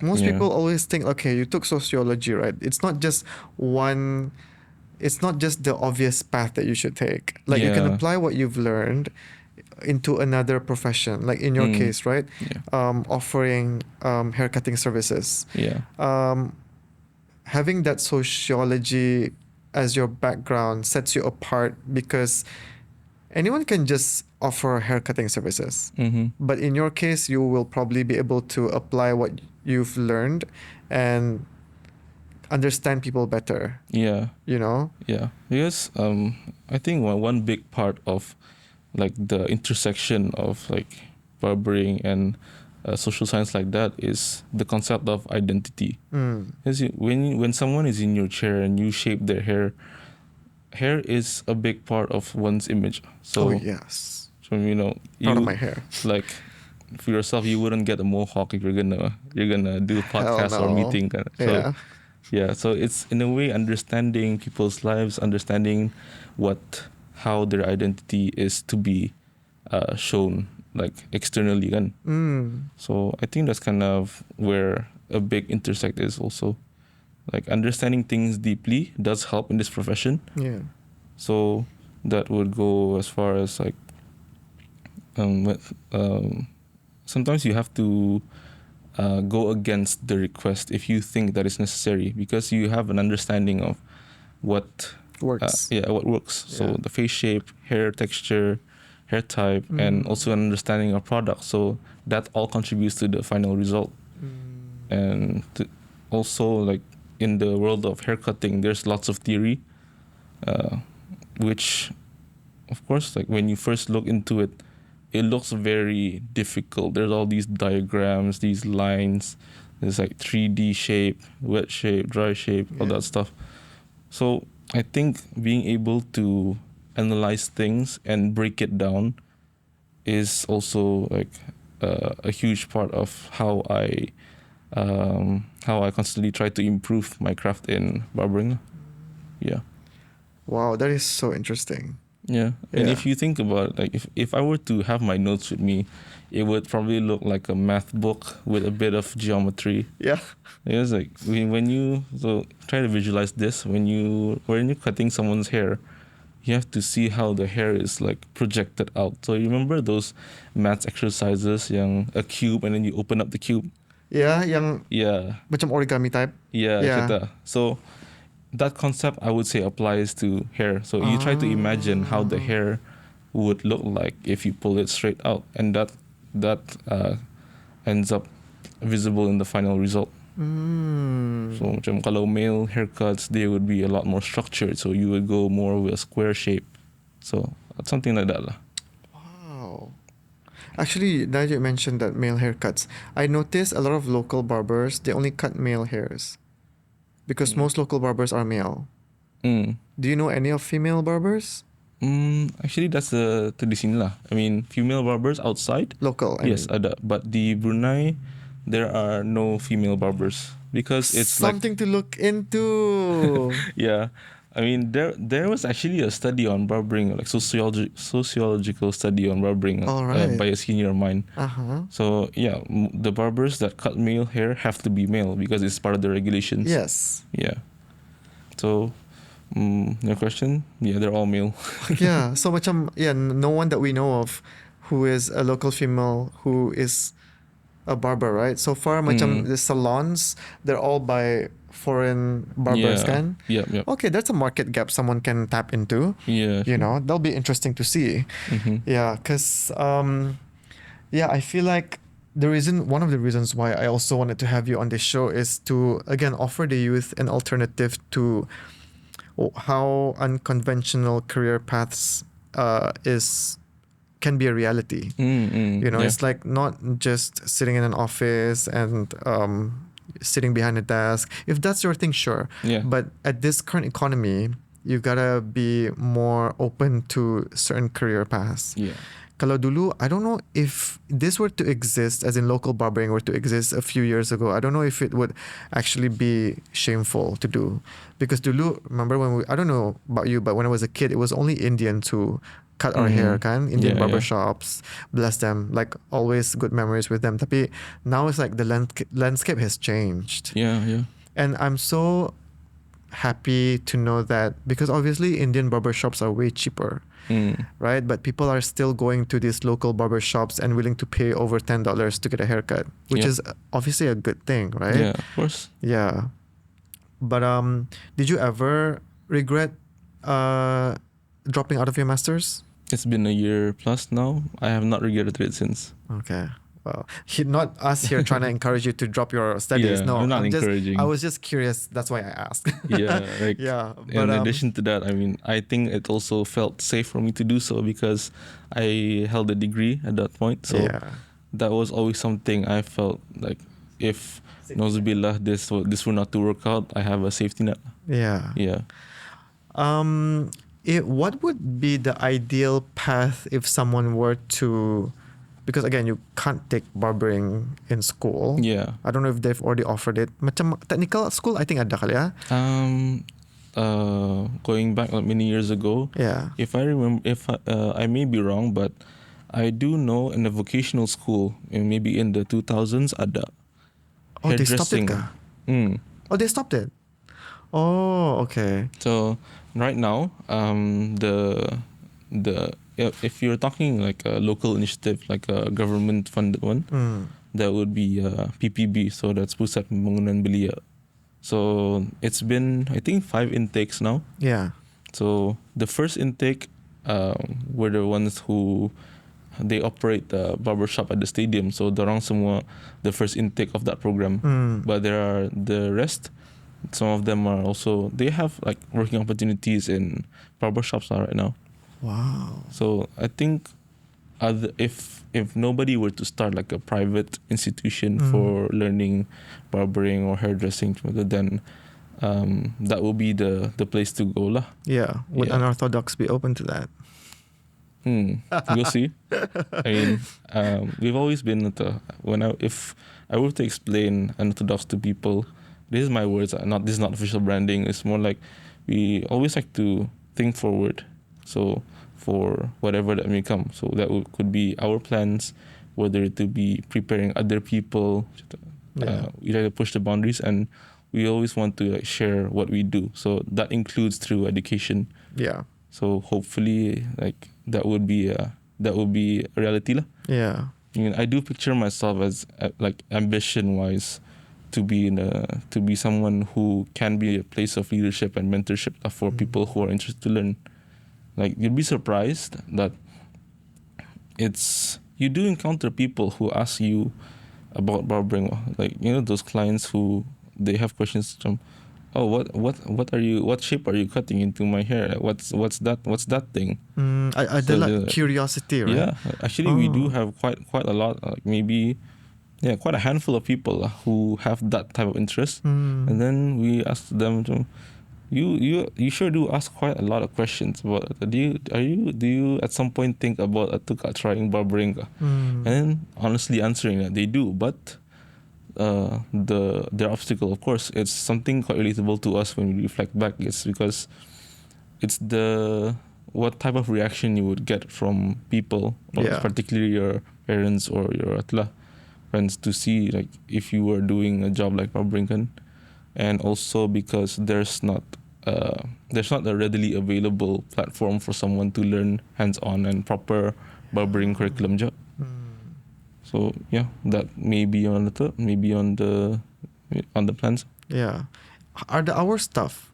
Most people always think, okay, you took sociology, right? It's not just the obvious path that you should take. Like you can apply what you've learned into another profession, like in your case, right? Offering haircutting services. having that sociology as your background sets you apart because anyone can just offer haircutting services. But in your case, you will probably be able to apply what you've learned and understand people better. Yeah. You know? Yeah. Because I think one big part of like the intersection of like barbering and social science like that is the concept of identity. Because when someone is in your chair and you shape their hair is a big part of one's image. So, oh yes. so you know, Proud of you my hair. like for yourself, you wouldn't get a mohawk if you're gonna do a Hell podcast or no. meeting. So Yeah. yeah, so it's in a way understanding people's lives, understanding how their identity is to be shown like externally, kan. So I think that's kind of where a big intersect is also. Like understanding things deeply does help in this profession. Yeah. So that would go as far as like sometimes you have to go against the request if you think that is necessary because you have an understanding of what Works. what works. So Yeah. the face shape, hair texture, hair type, and also an understanding of product. So that all contributes to the final result. And also like in the world of haircutting, there's lots of theory, which of course like when you first look into it, it looks very difficult. There's all these diagrams, these lines. There's like 3D shape, wet shape, dry shape, all that stuff. So I think being able to analyze things and break it down is also like a huge part of how I constantly try to improve my craft in barbering. Yeah. Wow, that is so interesting. Yeah. And Yeah. if you think about it, like if I were to have my notes with me, it would probably look like a math book with a bit of geometry. Yeah. It's like when you try to visualize this when you're cutting someone's hair, you have to see how the hair is like projected out. So you remember those maths exercises, yang a cube and then you open up the cube. Yeah, yang Yeah. macam origami type. Yeah. Yeah. Kita. So that concept I would say applies to hair. So you try to imagine how the hair would look like if you pull it straight out, and that ends up visible in the final result. So macam kalau male haircuts, they would be a lot more structured. So you would go more with a square shape. So something like that lah. Wow. Actually, now you mentioned that male haircuts, I noticed a lot of local barbers, they only cut male hairs. Because most local barbers are male. Do you know any of female barbers? Actually, that's the di sini lah. I mean, female barbers outside. Local. Yes, ada. But the Brunei, there are no female barbers because it's something to look into. Yeah. I mean, there was actually a study on barbering, like sociological study on barbering by a senior of mine. So yeah, the barbers that cut male hair have to be male because it's part of the regulations. Yes. Yeah. So, your question? Yeah, they're all male. Yeah. So macam no one that we know of who is a local female who is a barber, right? So far macam the salons, they're all by foreign barbers, kan? Yeah. Okay, that's a market gap someone can tap into. Yeah. You know, that'll be interesting to see. Yeah, because I feel like one of the reasons why I also wanted to have you on this show is to again offer the youth an alternative to how unconventional career paths can be a reality. You know, it's like not just sitting in an office and sitting behind a desk. If that's your thing, sure. Yeah. But at this current economy, you gotta be more open to certain career paths. Yeah. Kalau dulu, I don't know if this were to exist, as in local barbering were to exist a few years ago, I don't know if it would actually be shameful to do. Because dulu, remember I don't know about you, but when I was a kid, it was only Indians who cut our hair, kan? Indian barbershops, bless them, like always good memories with them. Tapi now it's like the landscape has changed. Yeah. And I'm so happy to know that, because obviously Indian barbershops are way cheaper, right? But people are still going to these local barbershops and willing to pay over $10 to get a haircut, which is obviously a good thing, right? Yeah, of course. Yeah. But did you ever regret dropping out of your masters? It's been a year plus now. I have not regretted it since. Okay. Well, not us here trying to encourage you to drop your studies. Yeah, No, I'm not encouraging. I was just curious. That's why I asked. Yeah, like yeah. But in addition to that, I mean, I think it also felt safe for me to do so because I held a degree at that point. So yeah. that was always something I felt like if Nozubillah this were not to work out, I have a safety net. Yeah. Yeah. What would be the ideal path if someone were to, because again, you can't take barbering in school. Yeah. I don't know if they've already offered it. Macam technical school, I think ada kali ya. Going back like many years ago. Yeah. If I remember, if I may be wrong, but I do know in the vocational school, maybe in the 2000s, ada. Oh, they stopped it, hairdressing. ka? Oh, they stopped it. Oh, okay. So right now, if you're talking like a local initiative, like a government funded one, that would be PPB. So that's Pusat Pembangunan Belia. So it's been, I think, 5 intakes now. Yeah. So the first intake were the ones who they operate the barber shop at the stadium. So dorang semua the first intake of that program. But there are the rest. Some of them are also, they have like working opportunities in barber shops right now. Wow. So I think if nobody were to start like a private institution for learning barbering or hairdressing, then that will be the place to go lah. Yeah. Would Yeah. Unorthodox be open to that? We'll see. I mean, we've always been if I were to explain Unorthodox to people, this is my words. This is not official branding. It's more like we always like to think forward. So for whatever that may come, so that could be our plans, whether it to be preparing other people. We try to push the boundaries, and we always want to like share what we do. So that includes through education. Yeah. So hopefully, like that would be a reality lah. Yeah. I mean, I do picture myself as like ambition-wise to be someone who can be a place of leadership and mentorship for people who are interested to learn. Like you'd be surprised that you do encounter people who ask you about barbering, like those clients who they have questions from, what shape are you cutting into my hair? What's that thing? I So like curiosity, right? Yeah, actually we do have quite a lot, like maybe quite a handful of people who have that type of interest, and then we ask them to, you sure do ask quite a lot of questions about do you at some point think about trying barbering, and then honestly answering that they do, but their obstacle, of course, it's something quite relatable to us when we reflect back. It's because it's what type of reaction you would get from people, or particularly your parents or your friends, to see like if you were doing a job like barbering, and also because there's not a readily available platform for someone to learn hands-on and proper barbering curriculum job. So yeah, that may be on the plans. Yeah. Are the hours tough?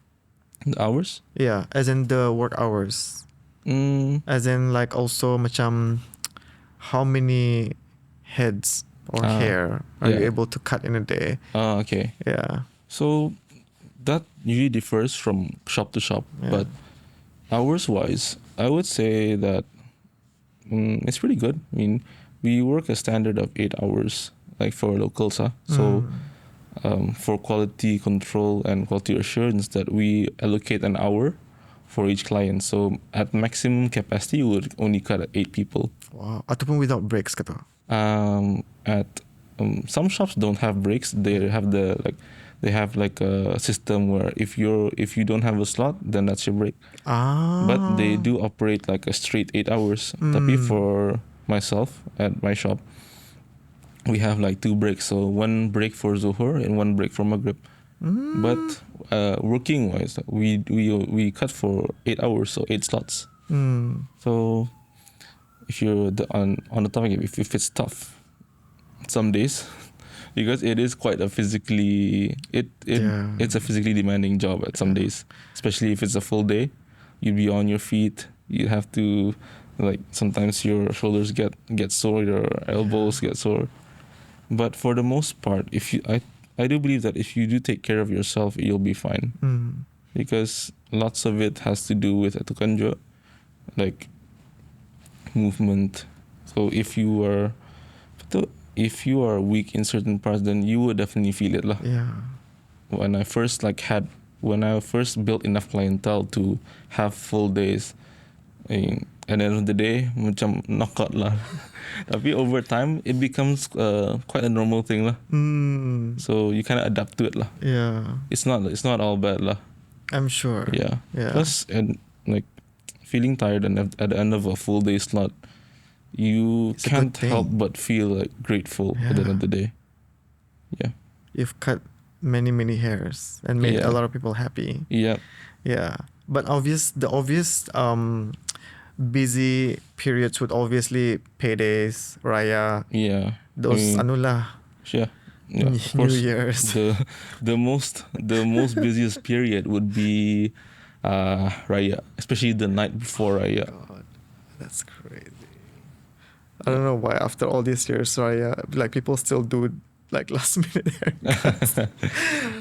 The hours? Yeah, as in the work hours. As in like also macam how many heads or hair are you able to cut in a day? Okay. Yeah. So that usually differs from shop to shop, but hours wise, I would say that it's pretty good. I mean, we work a standard of 8 hours, like for locals. So for quality control and quality assurance, that we allocate an hour for each client. So at maximum capacity, we would only cut at 8 people. Wow. Ataupun without breaks kata. Some shops don't have breaks. They have like a system where if you don't have a slot, then that's your break. But they do operate like a straight 8 hours. Tapi for myself at my shop, we have like 2 breaks. So 1 break for Zuhur and 1 break for Maghrib. But working wise, we cut for 8 hours, so 8 slots. So if you're on the topic, if it's tough, some days because it is quite a physically it's a physically demanding job at some days, especially if it's a full day. You'd be on your feet. You have to, like, sometimes your shoulders get sore, your elbows get sore. But for the most part, if you I do believe that if you do take care of yourself, you'll be fine. Because lots of it has to do with atukanjo, like movement. So if you are weak in certain parts, then you would definitely feel it lah. Yeah. When I first built enough clientele to have full days, at the end of the day, macam knockout lah. Tapi over time, it becomes quite a normal thing lah. So you kind of adapt to it lah. Yeah. It's not all bad lah. I'm sure. Yeah. Yeah. Plus, and like feeling tired and at the end of a full day slot, you It's a can't good thing. help but feel like grateful at the end of the day. Yeah. You've cut many hairs and made a lot of people happy. Yeah. Yeah. But the obvious busy periods would obviously paydays, Raya, Yeah. those ano lah, Yeah. Yeah, New of course. Year's. The most busiest period would be Raya, especially the night before Raya. God, that's crazy. I don't know why after all these years, Raya, like people still do like last minute haircuts.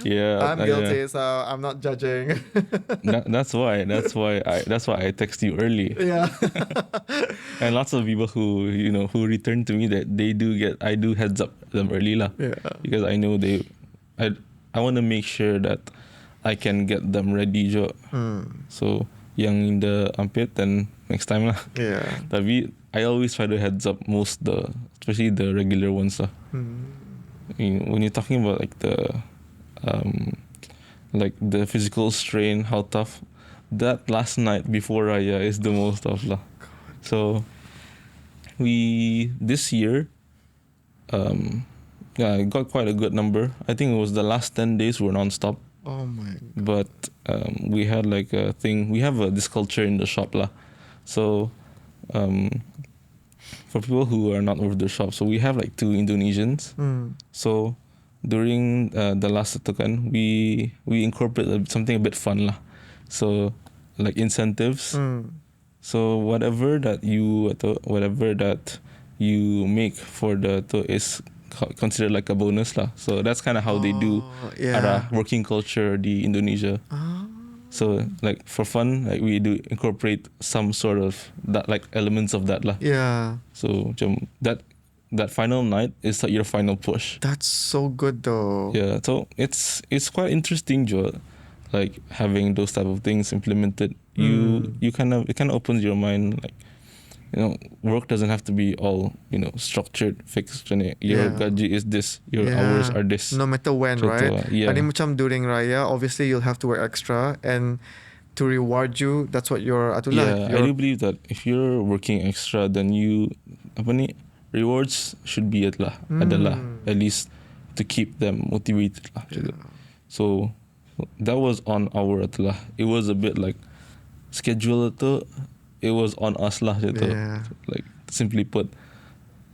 Yeah, I'm guilty, so I'm not judging. That's why I text you early. Yeah. And lots of people who return to me that I do heads up them early lah. Yeah. Because I know I want to make sure that I can get them ready jo. So yang in the armpit, then next time lah. Yeah. Tapi I always try to heads up especially the regular ones lah. When you're talking about like the physical strain, how tough, that last night before Raya is the most tough lah. So this year got quite a good number. I think it was the last 10 days were non-stop. Oh my God. But we had like a thing. We have this culture in the shop lah. So for people who are not over the shop, so we have like 2 Indonesians. So during the last atukan, we incorporated something a bit fun lah. So like incentives. So whatever that you make for the is considered like a bonus lah. So that's kind of how they do our working culture di Indonesia. So like for fun, like we do incorporate some sort of that, like elements of that lah. Yeah. So that final night is like your final push. That's so good though. Yeah. So it's quite interesting, Joe. Like having those type of things implemented, it kind of opens your mind. Like, work doesn't have to be all structured, fixed. Your gaji is this, your hours are this. No matter when, So right? yeah. I think macam during Raya, obviously you'll have to work extra, and to reward you, that's what your Yeah, I do believe that if you're working extra, then rewards should be adalah at least to keep them motivated lah. So that was on our atulah. It was a bit like schedule itu. It was on us lah. Like simply put.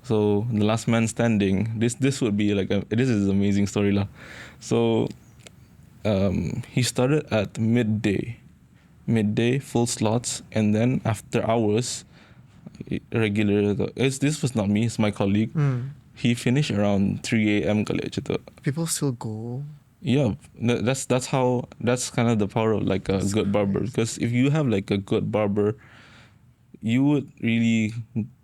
So the last man standing. This would be like this is an amazing story lah. So he started at midday full slots, and then after hours regular. This was not me. It's my colleague. He finished around 3 a.m. kali macam tu. People still go. Yeah, that's kind of the power of like a good barber. Because if you have like a good barber, you would really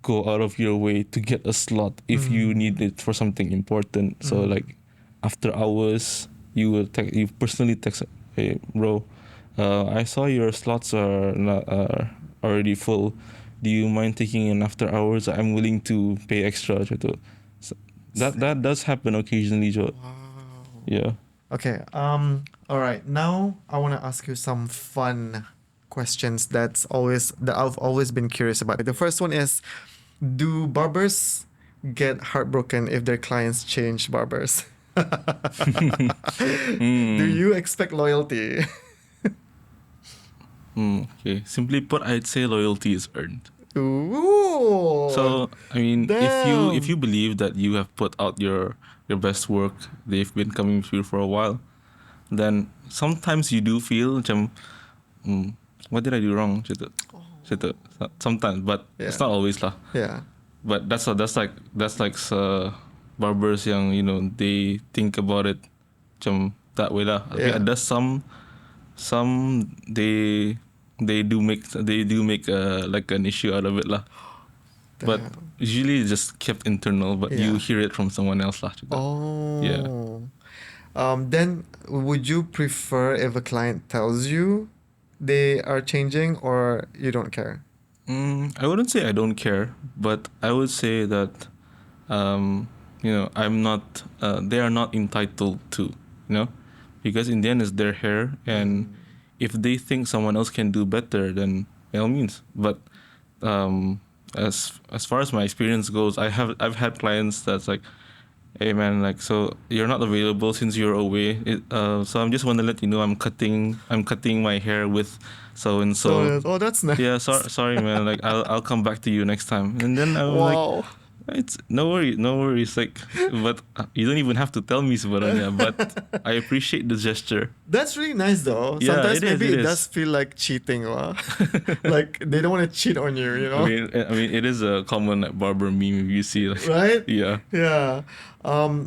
go out of your way to get a slot if you need it for something important. So like after hours, you personally text, hey bro, I saw your slots are already full. Do you mind taking in after hours? I'm willing to pay extra. So that does happen occasionally, Joe. Wow. Yeah. Okay. All right. Now I want to ask you some fun questions that I've always been curious about. The first one is, do barbers get heartbroken if their clients change barbers? Do you expect loyalty? Okay. Simply put, I'd say loyalty is earned. Ooh. So I mean, if you Damn. believe that you have put out your best work, they've been coming through for a while, then sometimes you do feel macam, what did I do wrong? Macam tu. Sometimes, but it's Yeah. not always lah. Yeah. But that's like barbers yang they think about it macam that way lah. Tapi Yeah. ada some they do make like an issue out of it lah. But Damn. usually it's just kept internal, but you Yeah. hear it from someone else lah. Juga. Oh. Yeah. Then would you prefer if a client tells you they are changing or you don't care? I wouldn't say I don't care, but I would say that I'm not. They are not entitled to, because in the end it's their hair, and if they think someone else can do better, then by all means. But as far as my experience goes, I've had clients that's like, hey man, like, so you're not available since you're away. So I'm just want to let you know I'm cutting my hair with so and so. Oh, that's nice. Yeah, sorry man. Like I'll come back to you next time. And then I was like, Wow. it's no worries. Like, but you don't even have to tell me sebenarnya. But I appreciate the gesture. That's really nice though. Yeah, Sometimes it is, maybe it it is. does feel like cheating, lah. Like they don't want to cheat on you, you know? I mean, it is a common like, barber meme you see. Like, Right? yeah. Yeah.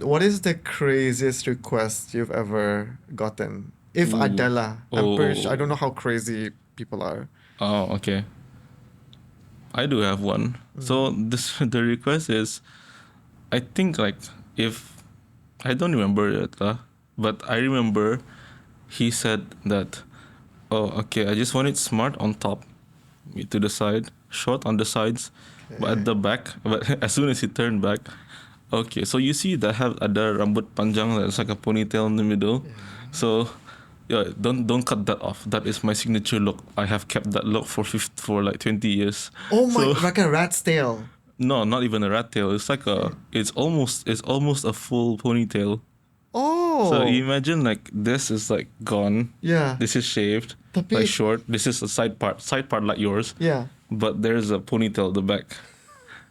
What is the craziest request you've ever gotten? If Ooh. Adela, I'm pretty sure, I Oh. don't know how crazy people are. Oh, okay. I do have one. So the request is, I think like if I don't remember it, but I remember he said that, oh, okay, I just want it smart on top, to the side, short on the sides, but at the back. But as soon as he turned back, okay, so you see that have ada rambut panjang that's like a ponytail in the middle. So yeah, don't cut that off. That is my signature look. I have kept that look for like 20 years. Oh my, So like a rat's tail. no, not even a rat tail. It's like it's almost a full ponytail. Oh. So you imagine like this is like gone. Yeah. This is shaved, Tapi- like short. This is a side part like yours. Yeah. But there's a ponytail at the back.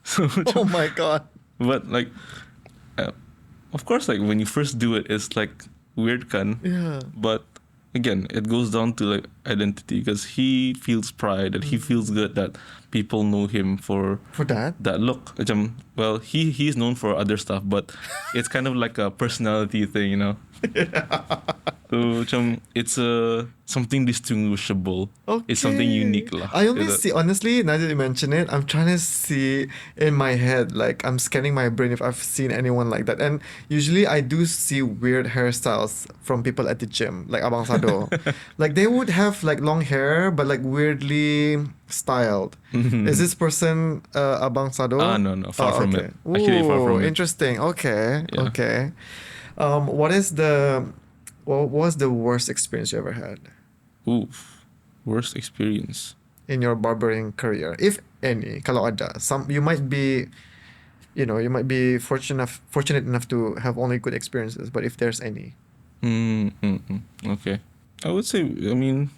So Oh my god. but like, of course, like when you first do it, it's like weird kan. Yeah. But again, it goes down to like identity because he feels pride and he feels good that people know him for For that? that look. Well, he's known for other stuff, but it's kind of like a personality thing, you know. So it's something distinguishable. It's something unique lah. I only Is it? see, honestly, now that you mention it, I'm trying to see in my head, like I'm scanning my brain if I've seen anyone like that. And usually I do see weird hairstyles from people at the gym, like Abang Sado. Like they would have like long hair, but like weirdly styled. Is this person Abang Sado? No, far from okay. it. Actually, far from it. Interesting. Okay, Yeah. okay. What was the worst experience you ever had Oof, worst experience. in your barbering career, if any? Kalau ada, you might be, you might be fortunate enough to have only good experiences. But if there's any, Okay, I would say. I mean,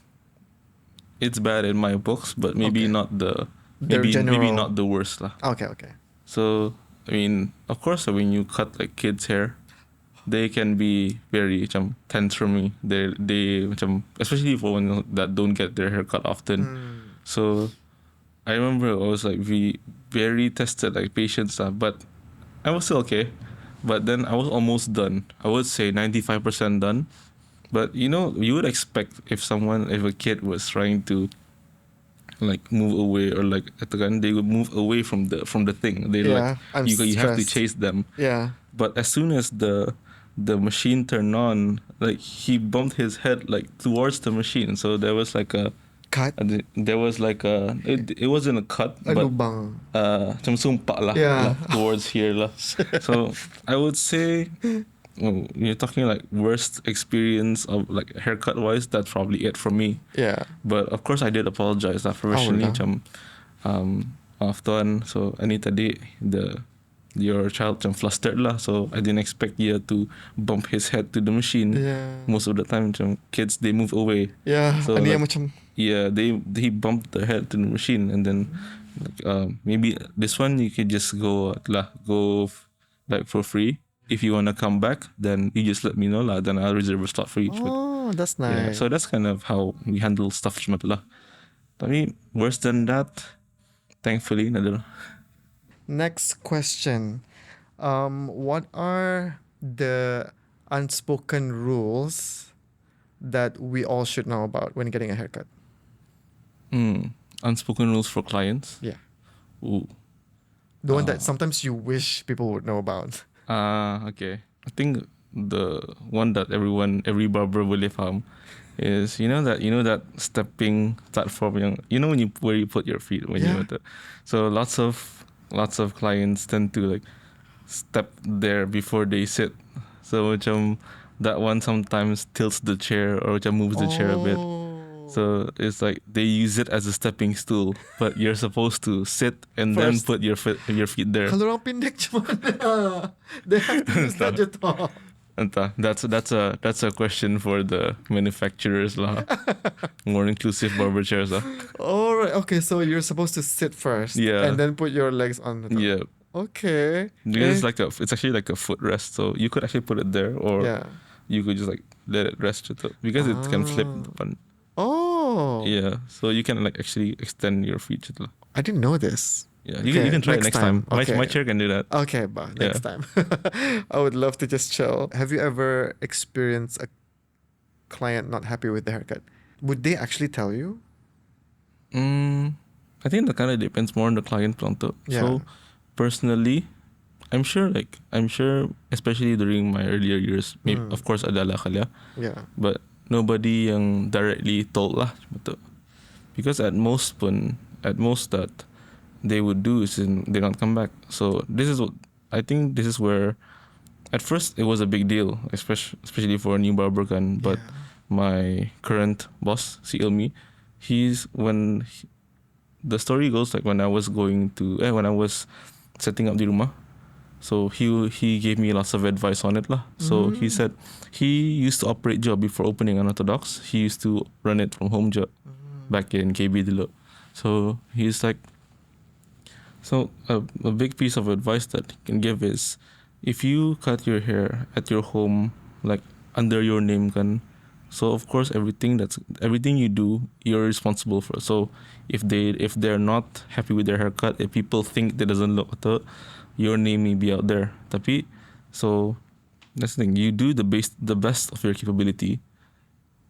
it's bad in my books, but maybe Okay. not the Their maybe general- not the worst lah. okay. So I mean, of course, when you cut like kids' hair, they can be very tense for me. They especially for one that don't get their hair cut often. So I remember I was like very tested like patience but I was still okay. But then I was almost done. I would say 95% done. But you would expect if a kid was trying to like move away or like they would move away from the thing. They Yeah, I'm you have to stressed. chase them. Yeah. But as soon as the machine turned on, like he bumped his head like towards the machine. So there was like Cut. there was like it wasn't a cut, A but lubang. macam sumpak lah, Yeah. like, towards here lah. So I would say, you're talking like worst experience of like haircut wise. That's probably it for me. Yeah. But of course I did apologize professionally. lah. Maaf tuan. So ani tadi your child flustered lah. So I didn't expect you to bump his head to the machine. Yeah. Most of the time kids they move away. Yeah. So Ani yang like, macam. yeah, he bumped the head to the machine and then Like, maybe this one you could just go like for free. If you wanna come back, then you just let me know lah. Then I'll reserve a slot for you. Oh, that's nice. Yeah, so that's kind of how we handle stuff lah. I mean, worse than that, thankfully, nada lah. Next question. What are the unspoken rules that we all should know about when getting a haircut? Unspoken rules for clients. Yeah. Ooh. The one that sometimes you wish people would know about. Okay. I think the one that every barber boleh faham is that stepping platform when where you put your feet when Yeah. so lots of clients tend to like step there before they sit. So that one sometimes tilts the chair or moves the chair a bit. So it's like they use it as a stepping stool, but you're supposed to sit and then First. put your feet there. Kalau orang pendek macam mana? They have to use that je tau. Entah, that's a question for the manufacturers lah. More inclusive barber chairs lah. Alright, okay, so you're supposed to sit first. Yeah. And then put your legs on the top. Yeah, Okay. because it's actually like a footrest, so you could actually put it there, or Yeah. you could just like let it rest because it can flip. Oh. Yeah, so you can like actually extend your feet lah. I didn't know this. Yeah, you can try it next time. Okay. My chair can do that. Okay, but next time. I would love to just chill. Have you ever experienced a client not happy with the haircut? Would they actually tell you? I think that kind of depends more on the client lang tu. Yeah. So personally, I'm sure, especially during my earlier years, maybe, of course adalah kala, Yeah. but nobody yang directly told lah, betul. Because at most that they would do is they don't come back. So I think this is where at first it was a big deal, especially for a new barber kan. But my current boss, si Ilmi, the story goes like when I was setting up di rumah, so he gave me lots of advice on it lah. So he said he used to operate job before opening Unorthodox. He used to run it from home job back in KB dulu. So he's like, so a big piece of advice that he can give is, if you cut your hair at your home, like under your name kan, so of course everything you do, you're responsible for. So if they're not happy with their haircut, if people think that doesn't look betul, your name may be out there. Tapi, so that's the thing. You do the best of your capability.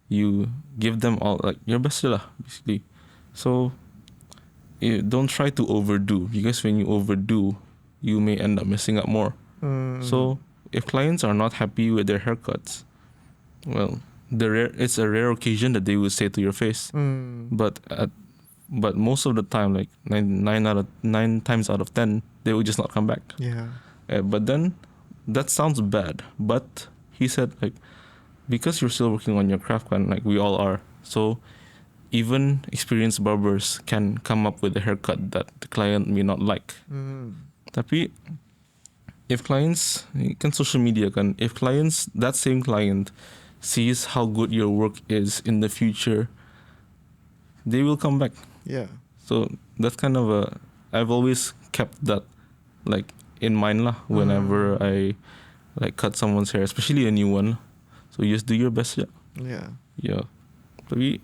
You give them all like your best lah, basically. So don't try to overdo, because when you overdo, you may end up messing up more. So if clients are not happy with their haircuts, well, it's a rare occasion that they will say to your face. But most of the time, like 9 times out of 10, they will just not come back. Yeah. But then that sounds bad. But he said, like, because you're still working on your craft, and like we all are, so even experienced barbers can come up with a haircut that the client may not like. Tapi if clients can social media kan, if that same client sees how good your work is in the future, they will come back. Yeah. So that's kind of I've always kept that like in mind lah whenever I like cut someone's hair, especially a new one. So you just do your best. Yeah. Yeah. Tapi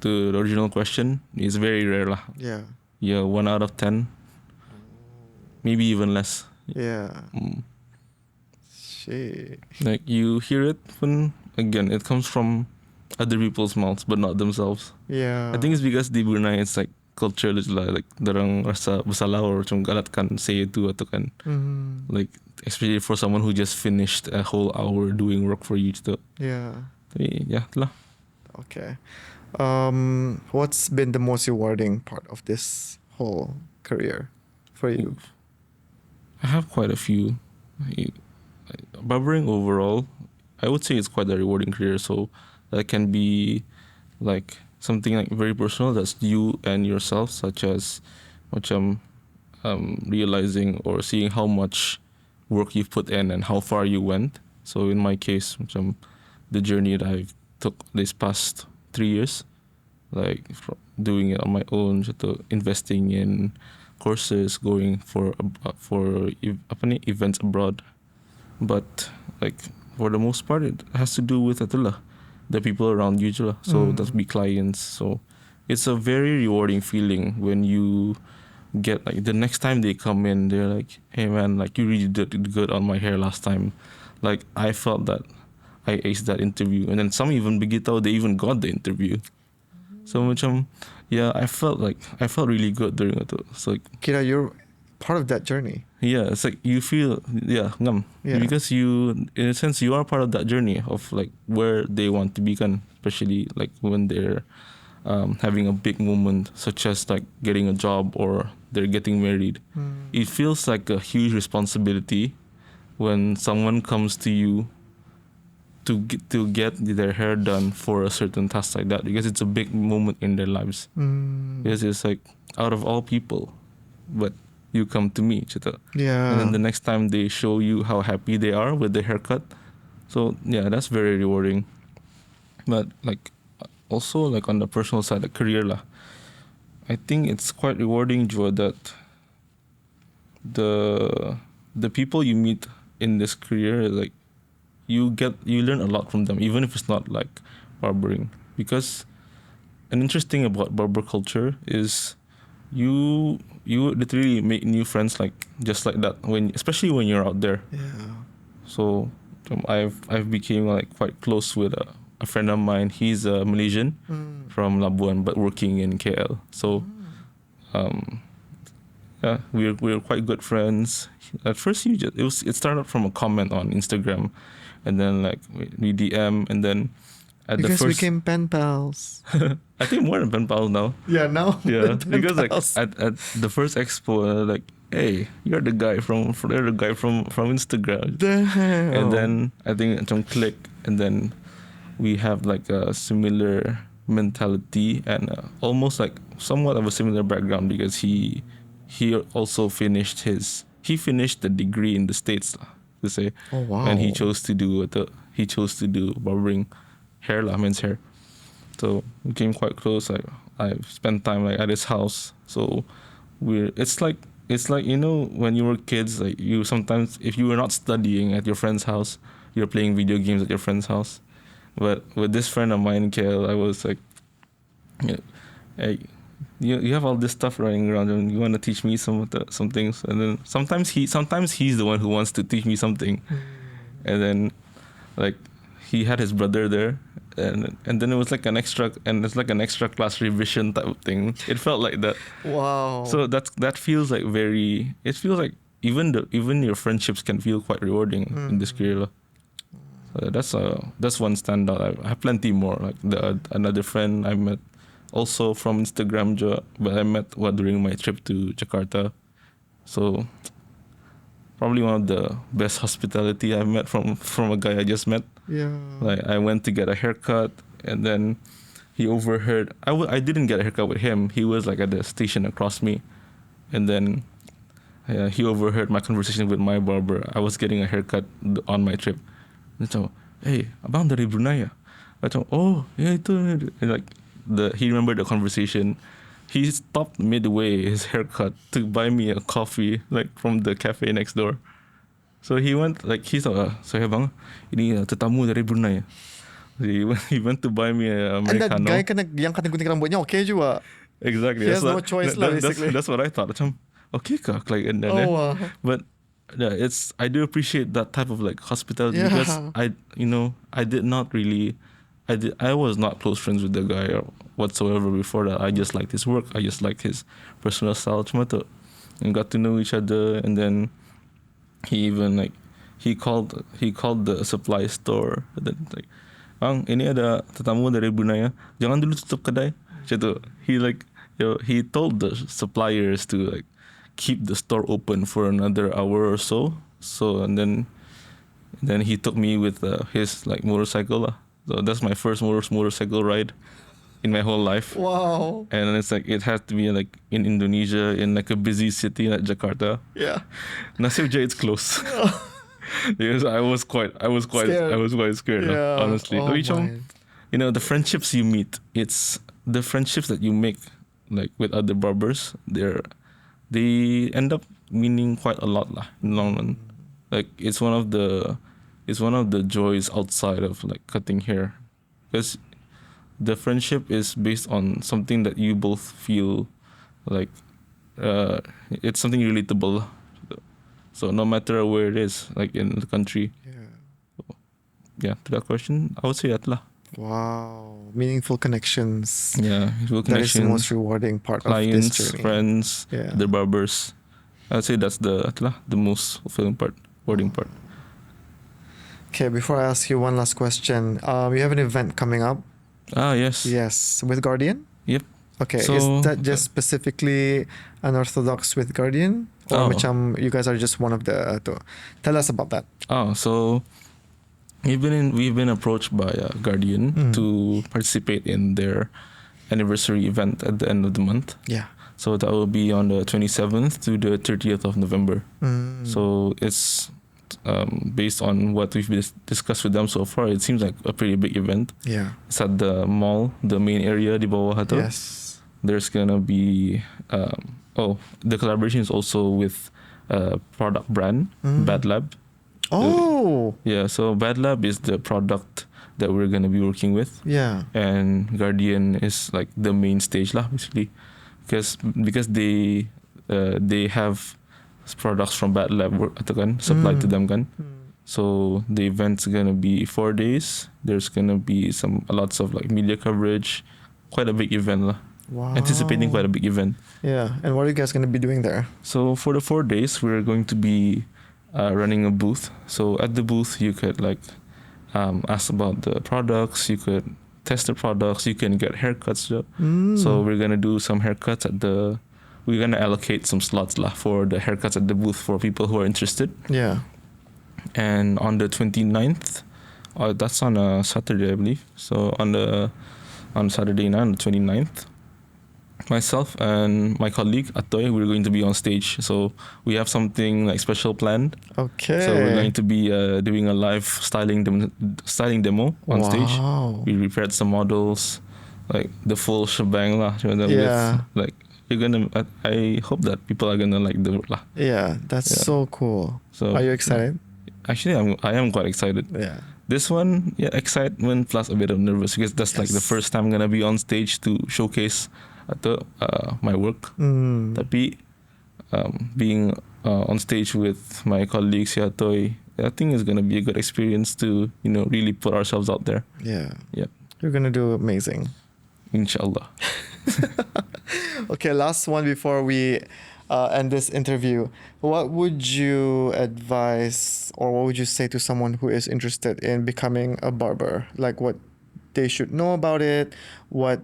the original question is very rare lah. Yeah. Yeah, 1 out of 10, maybe even less. Yeah. Shit. Like you hear it when again it comes from other people's mouths but not themselves. Yeah. I think it's because di Brunei it's like culture like darang rasa bersalah or macam galat kan say itu atau kan. Like especially for someone who just finished a whole hour doing work for you gitu. Yeah. Tapi ya lah. Okay. What's been the most rewarding part of this whole career for you? I have quite a few. Barbering overall, I would say it's quite a rewarding career. So that can be like something like very personal, that's you and yourself, such as realizing or seeing how much work you've put in and how far you went. So in my case, the journey that I've took this past 3 years, like doing it on my own, investing in courses, going for events abroad. But like for the most part, it has to do with itulah, the people around you je lah. So that's be clients. So it's a very rewarding feeling when you get like the next time they come in, they're like, hey man, like you really did good on my hair last time. Like I felt that I aced that interview, and then some even begitu they even got the interview. So macam, yeah, I felt really good during it. So like, Kira, you're part of that journey. yeah, it's like you feel, yeah, ngam. Yeah. Because you, in a sense, you are part of that journey of like where they want to be, kan, especially like when they're having a big moment, such as like getting a job or they're getting married. It feels like a huge responsibility when someone comes to you to get their hair done for a certain task like that, because it's a big moment in their lives. Because it's like out of all people, but you come to me, cita. Yeah. And then the next time they show you how happy they are with their haircut. So yeah, that's very rewarding. But like also like on the personal side, the career lah, I think it's quite rewarding, Joe, that the people you meet in this career, like you learn a lot from them, even if it's not like barbering. Because an interesting about barber culture is you literally make new friends like just like that, especially when you're out there. Yeah. So I've became like quite close with a friend of mine. He's a Malaysian from Labuan but working in KL. So yeah, we're quite good friends. At first it started from a comment on Instagram, and then like we DM, and then at You the guys first became pen pals. I think more than pen pals now. Yeah, now. Yeah, pen because like pals. at the first expo, like, hey, you're the guy from Instagram. Damn. And then I think it's on click, and then we have like a similar mentality and almost like somewhat of a similar background, because he also finished the degree in the States, to say. Oh wow. And he chose to do barbering hair, men's hair. So we came quite close. I spent time like at his house. So it's like when you were kids, like you sometimes, if you were not studying at your friend's house, you're playing video games at your friend's house. But with this friend of mine in KL, I was like, yeah, hey, you have all this stuff running around, and you want to teach me some things. And then sometimes he's the one who wants to teach me something. And then like he had his brother there, and then it was like an extra class revision type of thing. It felt like that. Wow. So that feels like it feels like even your friendships can feel quite rewarding in this career. So that's one standout. I have plenty more. Like another friend I met also from Instagram, but I met during my trip to Jakarta. So probably one of the best hospitality I've met from a guy I just met. Yeah. Like I went to get a haircut, and then he overheard. I didn't get a haircut with him. He was like at the station across me, and then he overheard my conversation with my barber. I was getting a haircut on my trip. Macam, hey, abang dari Brunei ya? Macam, oh, yeah, itu. And like he remembered the conversation. He stopped midway his haircut to buy me a coffee, like from the cafe next door. So he went, like, he thought, sorry bang, ini tetamu dari Brunei. He went to buy me a Americano. And that guy yang gunting rambutnya okay juga. Exactly. He has no choice lah, basically. That's what I thought. Macam, okay kah? Like, and then, wow. But yeah, I do appreciate that type of like hospitality, because I was not close friends with the guy or whatsoever before that. I just liked his work. I just liked his personal style, and got to know each other. And then he even like he called the supply store. And then like, bang, ini ada tetamu dari Brunei ya. Jangan dulu tutup kedai. Macam tu. He told the suppliers to like keep the store open for another hour or so. So and then he took me with his like motorcycle. So that's my first motorcycle ride in my whole life. Wow. And it's like it had to be like in Indonesia, in like a busy city like Jakarta. Yeah. Nasib Jaya, it's close. Because I was quite scared. Yeah. Honestly. Oh, The friendships you meet, it's the friendships that you make like with other barbers, they end up meaning quite a lot lah in the long run. Like it's one of the joys outside of like cutting hair, because the friendship is based on something that you both feel like it's something relatable. So no matter where it is, like in the country. Yeah, to that question, I would say that lah. Wow, meaningful connections. Yeah, meaningful That is the connections. most rewarding part of this Clients, journey. friends, Yeah. the barbers. I'd say that's the most fulfilling part, rewarding part. Okay, before I ask you one last question, you have an event coming up. Yes. Yes, with Guardian. Yep. Okay, So, is that just specifically Unorthodox with Guardian, or macam you guys are just one of the? Tell us about that. So we've been approached by Guardian to participate in their anniversary event at the end of the month. Yeah. So that will be on the 27th to the 30th of November. So it's based on what we've discussed with them so far. It seems like a pretty big event. Yeah. It's at the mall, the main area, di bawah itu. Yes. There's gonna be the collaboration is also with product brand Bad Lab. Oh. Yeah, so Bad Lab is the product that we're gonna be working with. Yeah. And Guardian is like the main stage lah, basically, because they have products from Bad Lab supplied to them kan. So the event's gonna be 4 days. There's gonna be lots of like media coverage, quite a big event lah. Wow. Anticipating quite a big event. Yeah, and what are you guys going to be doing there? So for the 4 days, we're going to be running a booth. So at the booth, you could like ask about the products. You could test the products. You can get haircuts. So we're gonna do some haircuts we're gonna allocate some slots lah for the haircuts at the booth for people who are interested. Yeah. And on the 29th, that's on a Saturday, I believe. So on Saturday night, on the 29th, myself and my colleague Atoy, we're going to be on stage. So we have something like special planned. Okay. So we're going to be doing a live styling demo on stage. We prepared some models, like the full shebang lah. Yeah. With, like I hope that people are gonna like the lah. Yeah, that's so cool. So are you excited? Actually, I am quite excited. Yeah. This one, excitement plus a bit of nervous, because that's like the first time I'm gonna be on stage to showcase my work. Tapi being on stage with my colleagues Toy, I think it's gonna be a good experience to really put ourselves out there. Yeah. Yeah. You're gonna do amazing. Inshallah. Okay, last one before we end this interview. What would you advise, or what would you say to someone who is interested in becoming a barber? Like what they should know about it, what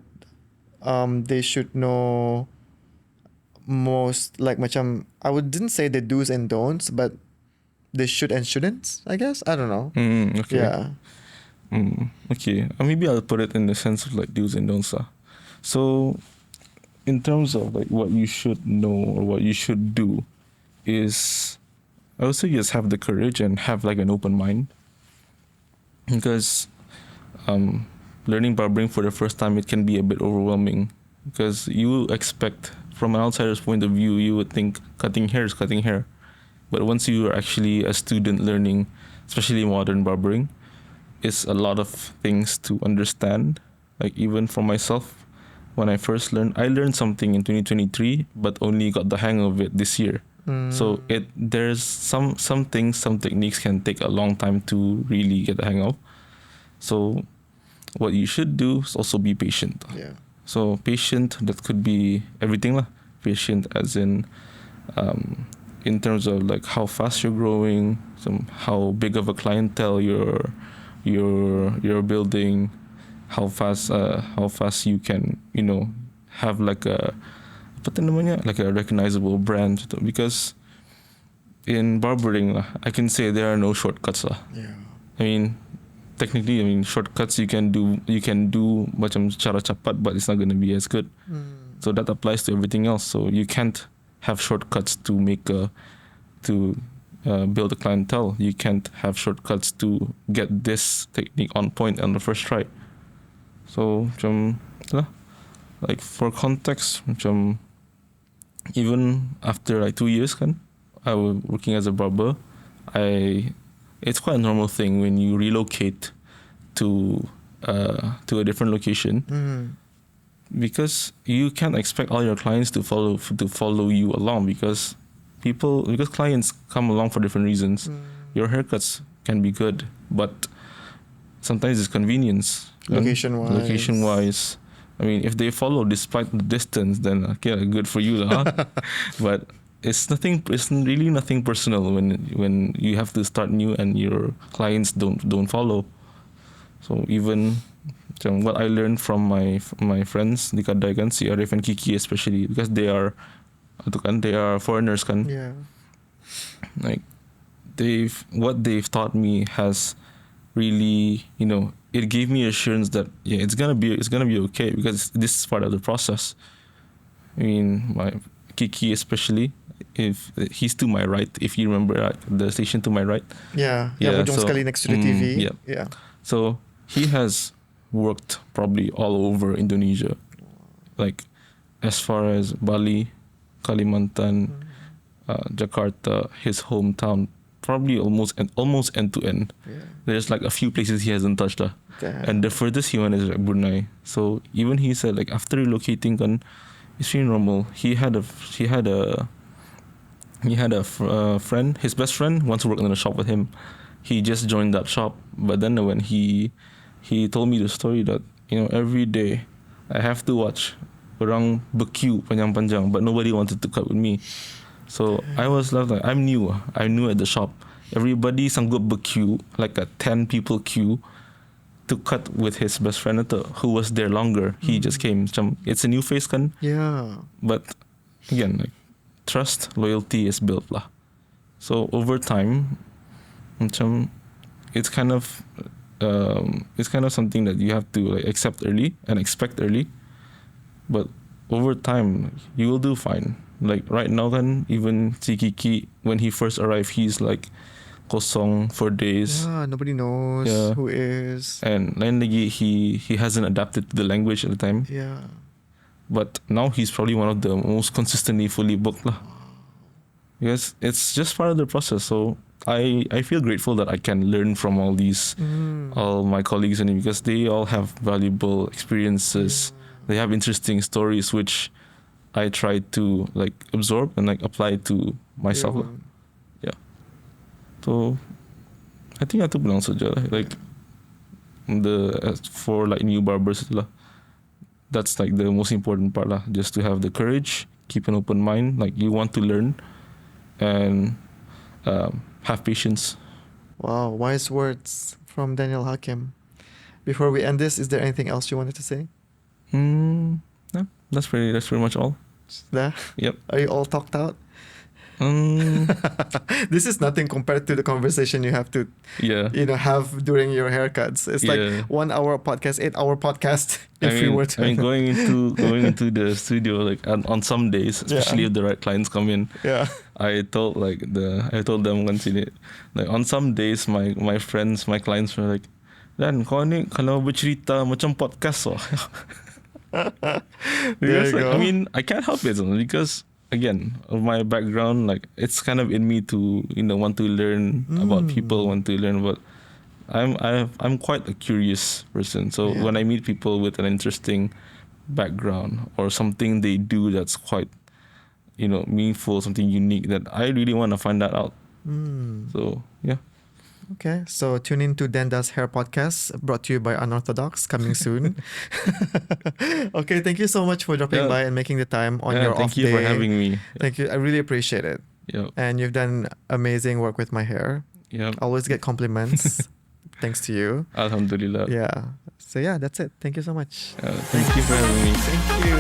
they should know most, like macam, didn't say the do's and don'ts, but they should and shouldn't, I guess. I don't know. Okay. Yeah. Okay. Maybe I'll put it in the sense of like do's and don'ts. So in terms of like what you should know or what you should do is, I would say just have the courage and have like an open mind, because learning barbering for the first time, it can be a bit overwhelming, because you expect, from an outsider's point of view, you would think cutting hair is cutting hair. But once you are actually a student learning, especially modern barbering, it's a lot of things to understand. Like even for myself, when I first learned, I learned something in 2023, but only got the hang of it this year. So there's some things, some techniques can take a long time to really get the hang of. So what you should do is also be patient. Yeah. So patient, that could be everything lah. Patient as in terms of like how fast you're growing, how big of a clientele you're building, how fast you can have like a recognizable brand. Because in barbering, I can say there are no shortcuts. Yeah. I mean, technically, shortcuts you can do macam cara cepat, but it's not going to be as good. So that applies to everything else. So you can't have shortcuts to build a clientele. You can't have shortcuts to get this technique on point on the first try. So Like for context, even after like 2 years I was working as a barber. It's quite a normal thing when you relocate to a different location, because you can't expect all your clients to follow you along, because clients come along for different reasons. Your haircuts can be good, but sometimes it's convenience. Location wise. I mean, if they follow despite the distance, then okay, good for you, lah. But it's really nothing personal when you have to start new and your clients don't follow. So even what I learned from my friends di Kadai kan, si Arif and Kiki especially, because they are foreigners kan. Yeah. Like what they've taught me has really, it gave me assurance that it's gonna be okay, because this is part of the process. I mean, my Kiki especially, if he's to my right, if you remember the station to my right. Yeah. Sekali next to the TV. Yeah. So he has worked probably all over Indonesia, like as far as Bali, Kalimantan, Jakarta, his hometown, probably almost end to end. There's like a few places he hasn't touched, and the furthest he went is like Brunei. So even he said, like, after relocating, it's really normal. He had a friend. His best friend wants to work in a shop with him. He just joined that shop, but then when he told me the story that every day I have to watch orang berqueue panjang-panjang, but nobody wanted to cut with me. So I was like, I'm new at the shop. Everybody sanggup berqueue, like a 10 people queue, to cut with his best friend who was there longer. He just came. It's a new face kan. Yeah. But again, like, trust, loyalty is built lah. So over time, it's kind of something that you have to like accept early and expect early. But over time, you will do fine. Like right now, then even Kiki, when he first arrived, he's like kosong for days. Yeah, nobody knows who is. And then he hasn't adapted to the language at the time. Yeah. But now he's probably one of the most consistently fully booked lah. Because it's just part of the process. So I feel grateful that I can learn from all my colleagues, and because they all have valuable experiences. They have interesting stories which I try to like absorb and like apply to myself. Yeah. So I think itu bilang saja lah. Like for like new barbers lah. That's like the most important part lah. Just to have the courage, keep an open mind. Like you want to learn, and have patience. Wow, wise words from Daniel Hakim. Before we end this, is there anything else you wanted to say? No, that's pretty much all. There? Yep. Are you all talked out? This is nothing compared to the conversation you have to have during your haircuts. It's like 1 hour podcast, 8 hour podcast. Going into the studio like on some days, especially if the right clients come in. Yeah. I told them once in it, like on some days my friends, my clients were like, Dan, kau ni kalau bercerita macam podcast because like, I mean, I can't help it because again, of my background, like it's kind of in me to want to learn about people, want to learn about. I'm quite a curious person, so when I meet people with an interesting background or something they do that's quite meaningful, something unique, that I really want to find that out. So yeah. Okay, so tune in to Denda's Hair Podcast, brought to you by Unorthodox, coming soon. Okay, thank you so much for dropping by and making the time on your off day. Thank you for having me. Thank you, I really appreciate it. Yep. And you've done amazing work with my hair. Yep. Always get compliments, thanks to you. Alhamdulillah. Yeah. So yeah, that's it. Thank you so much. Thank you for having me. Thank you.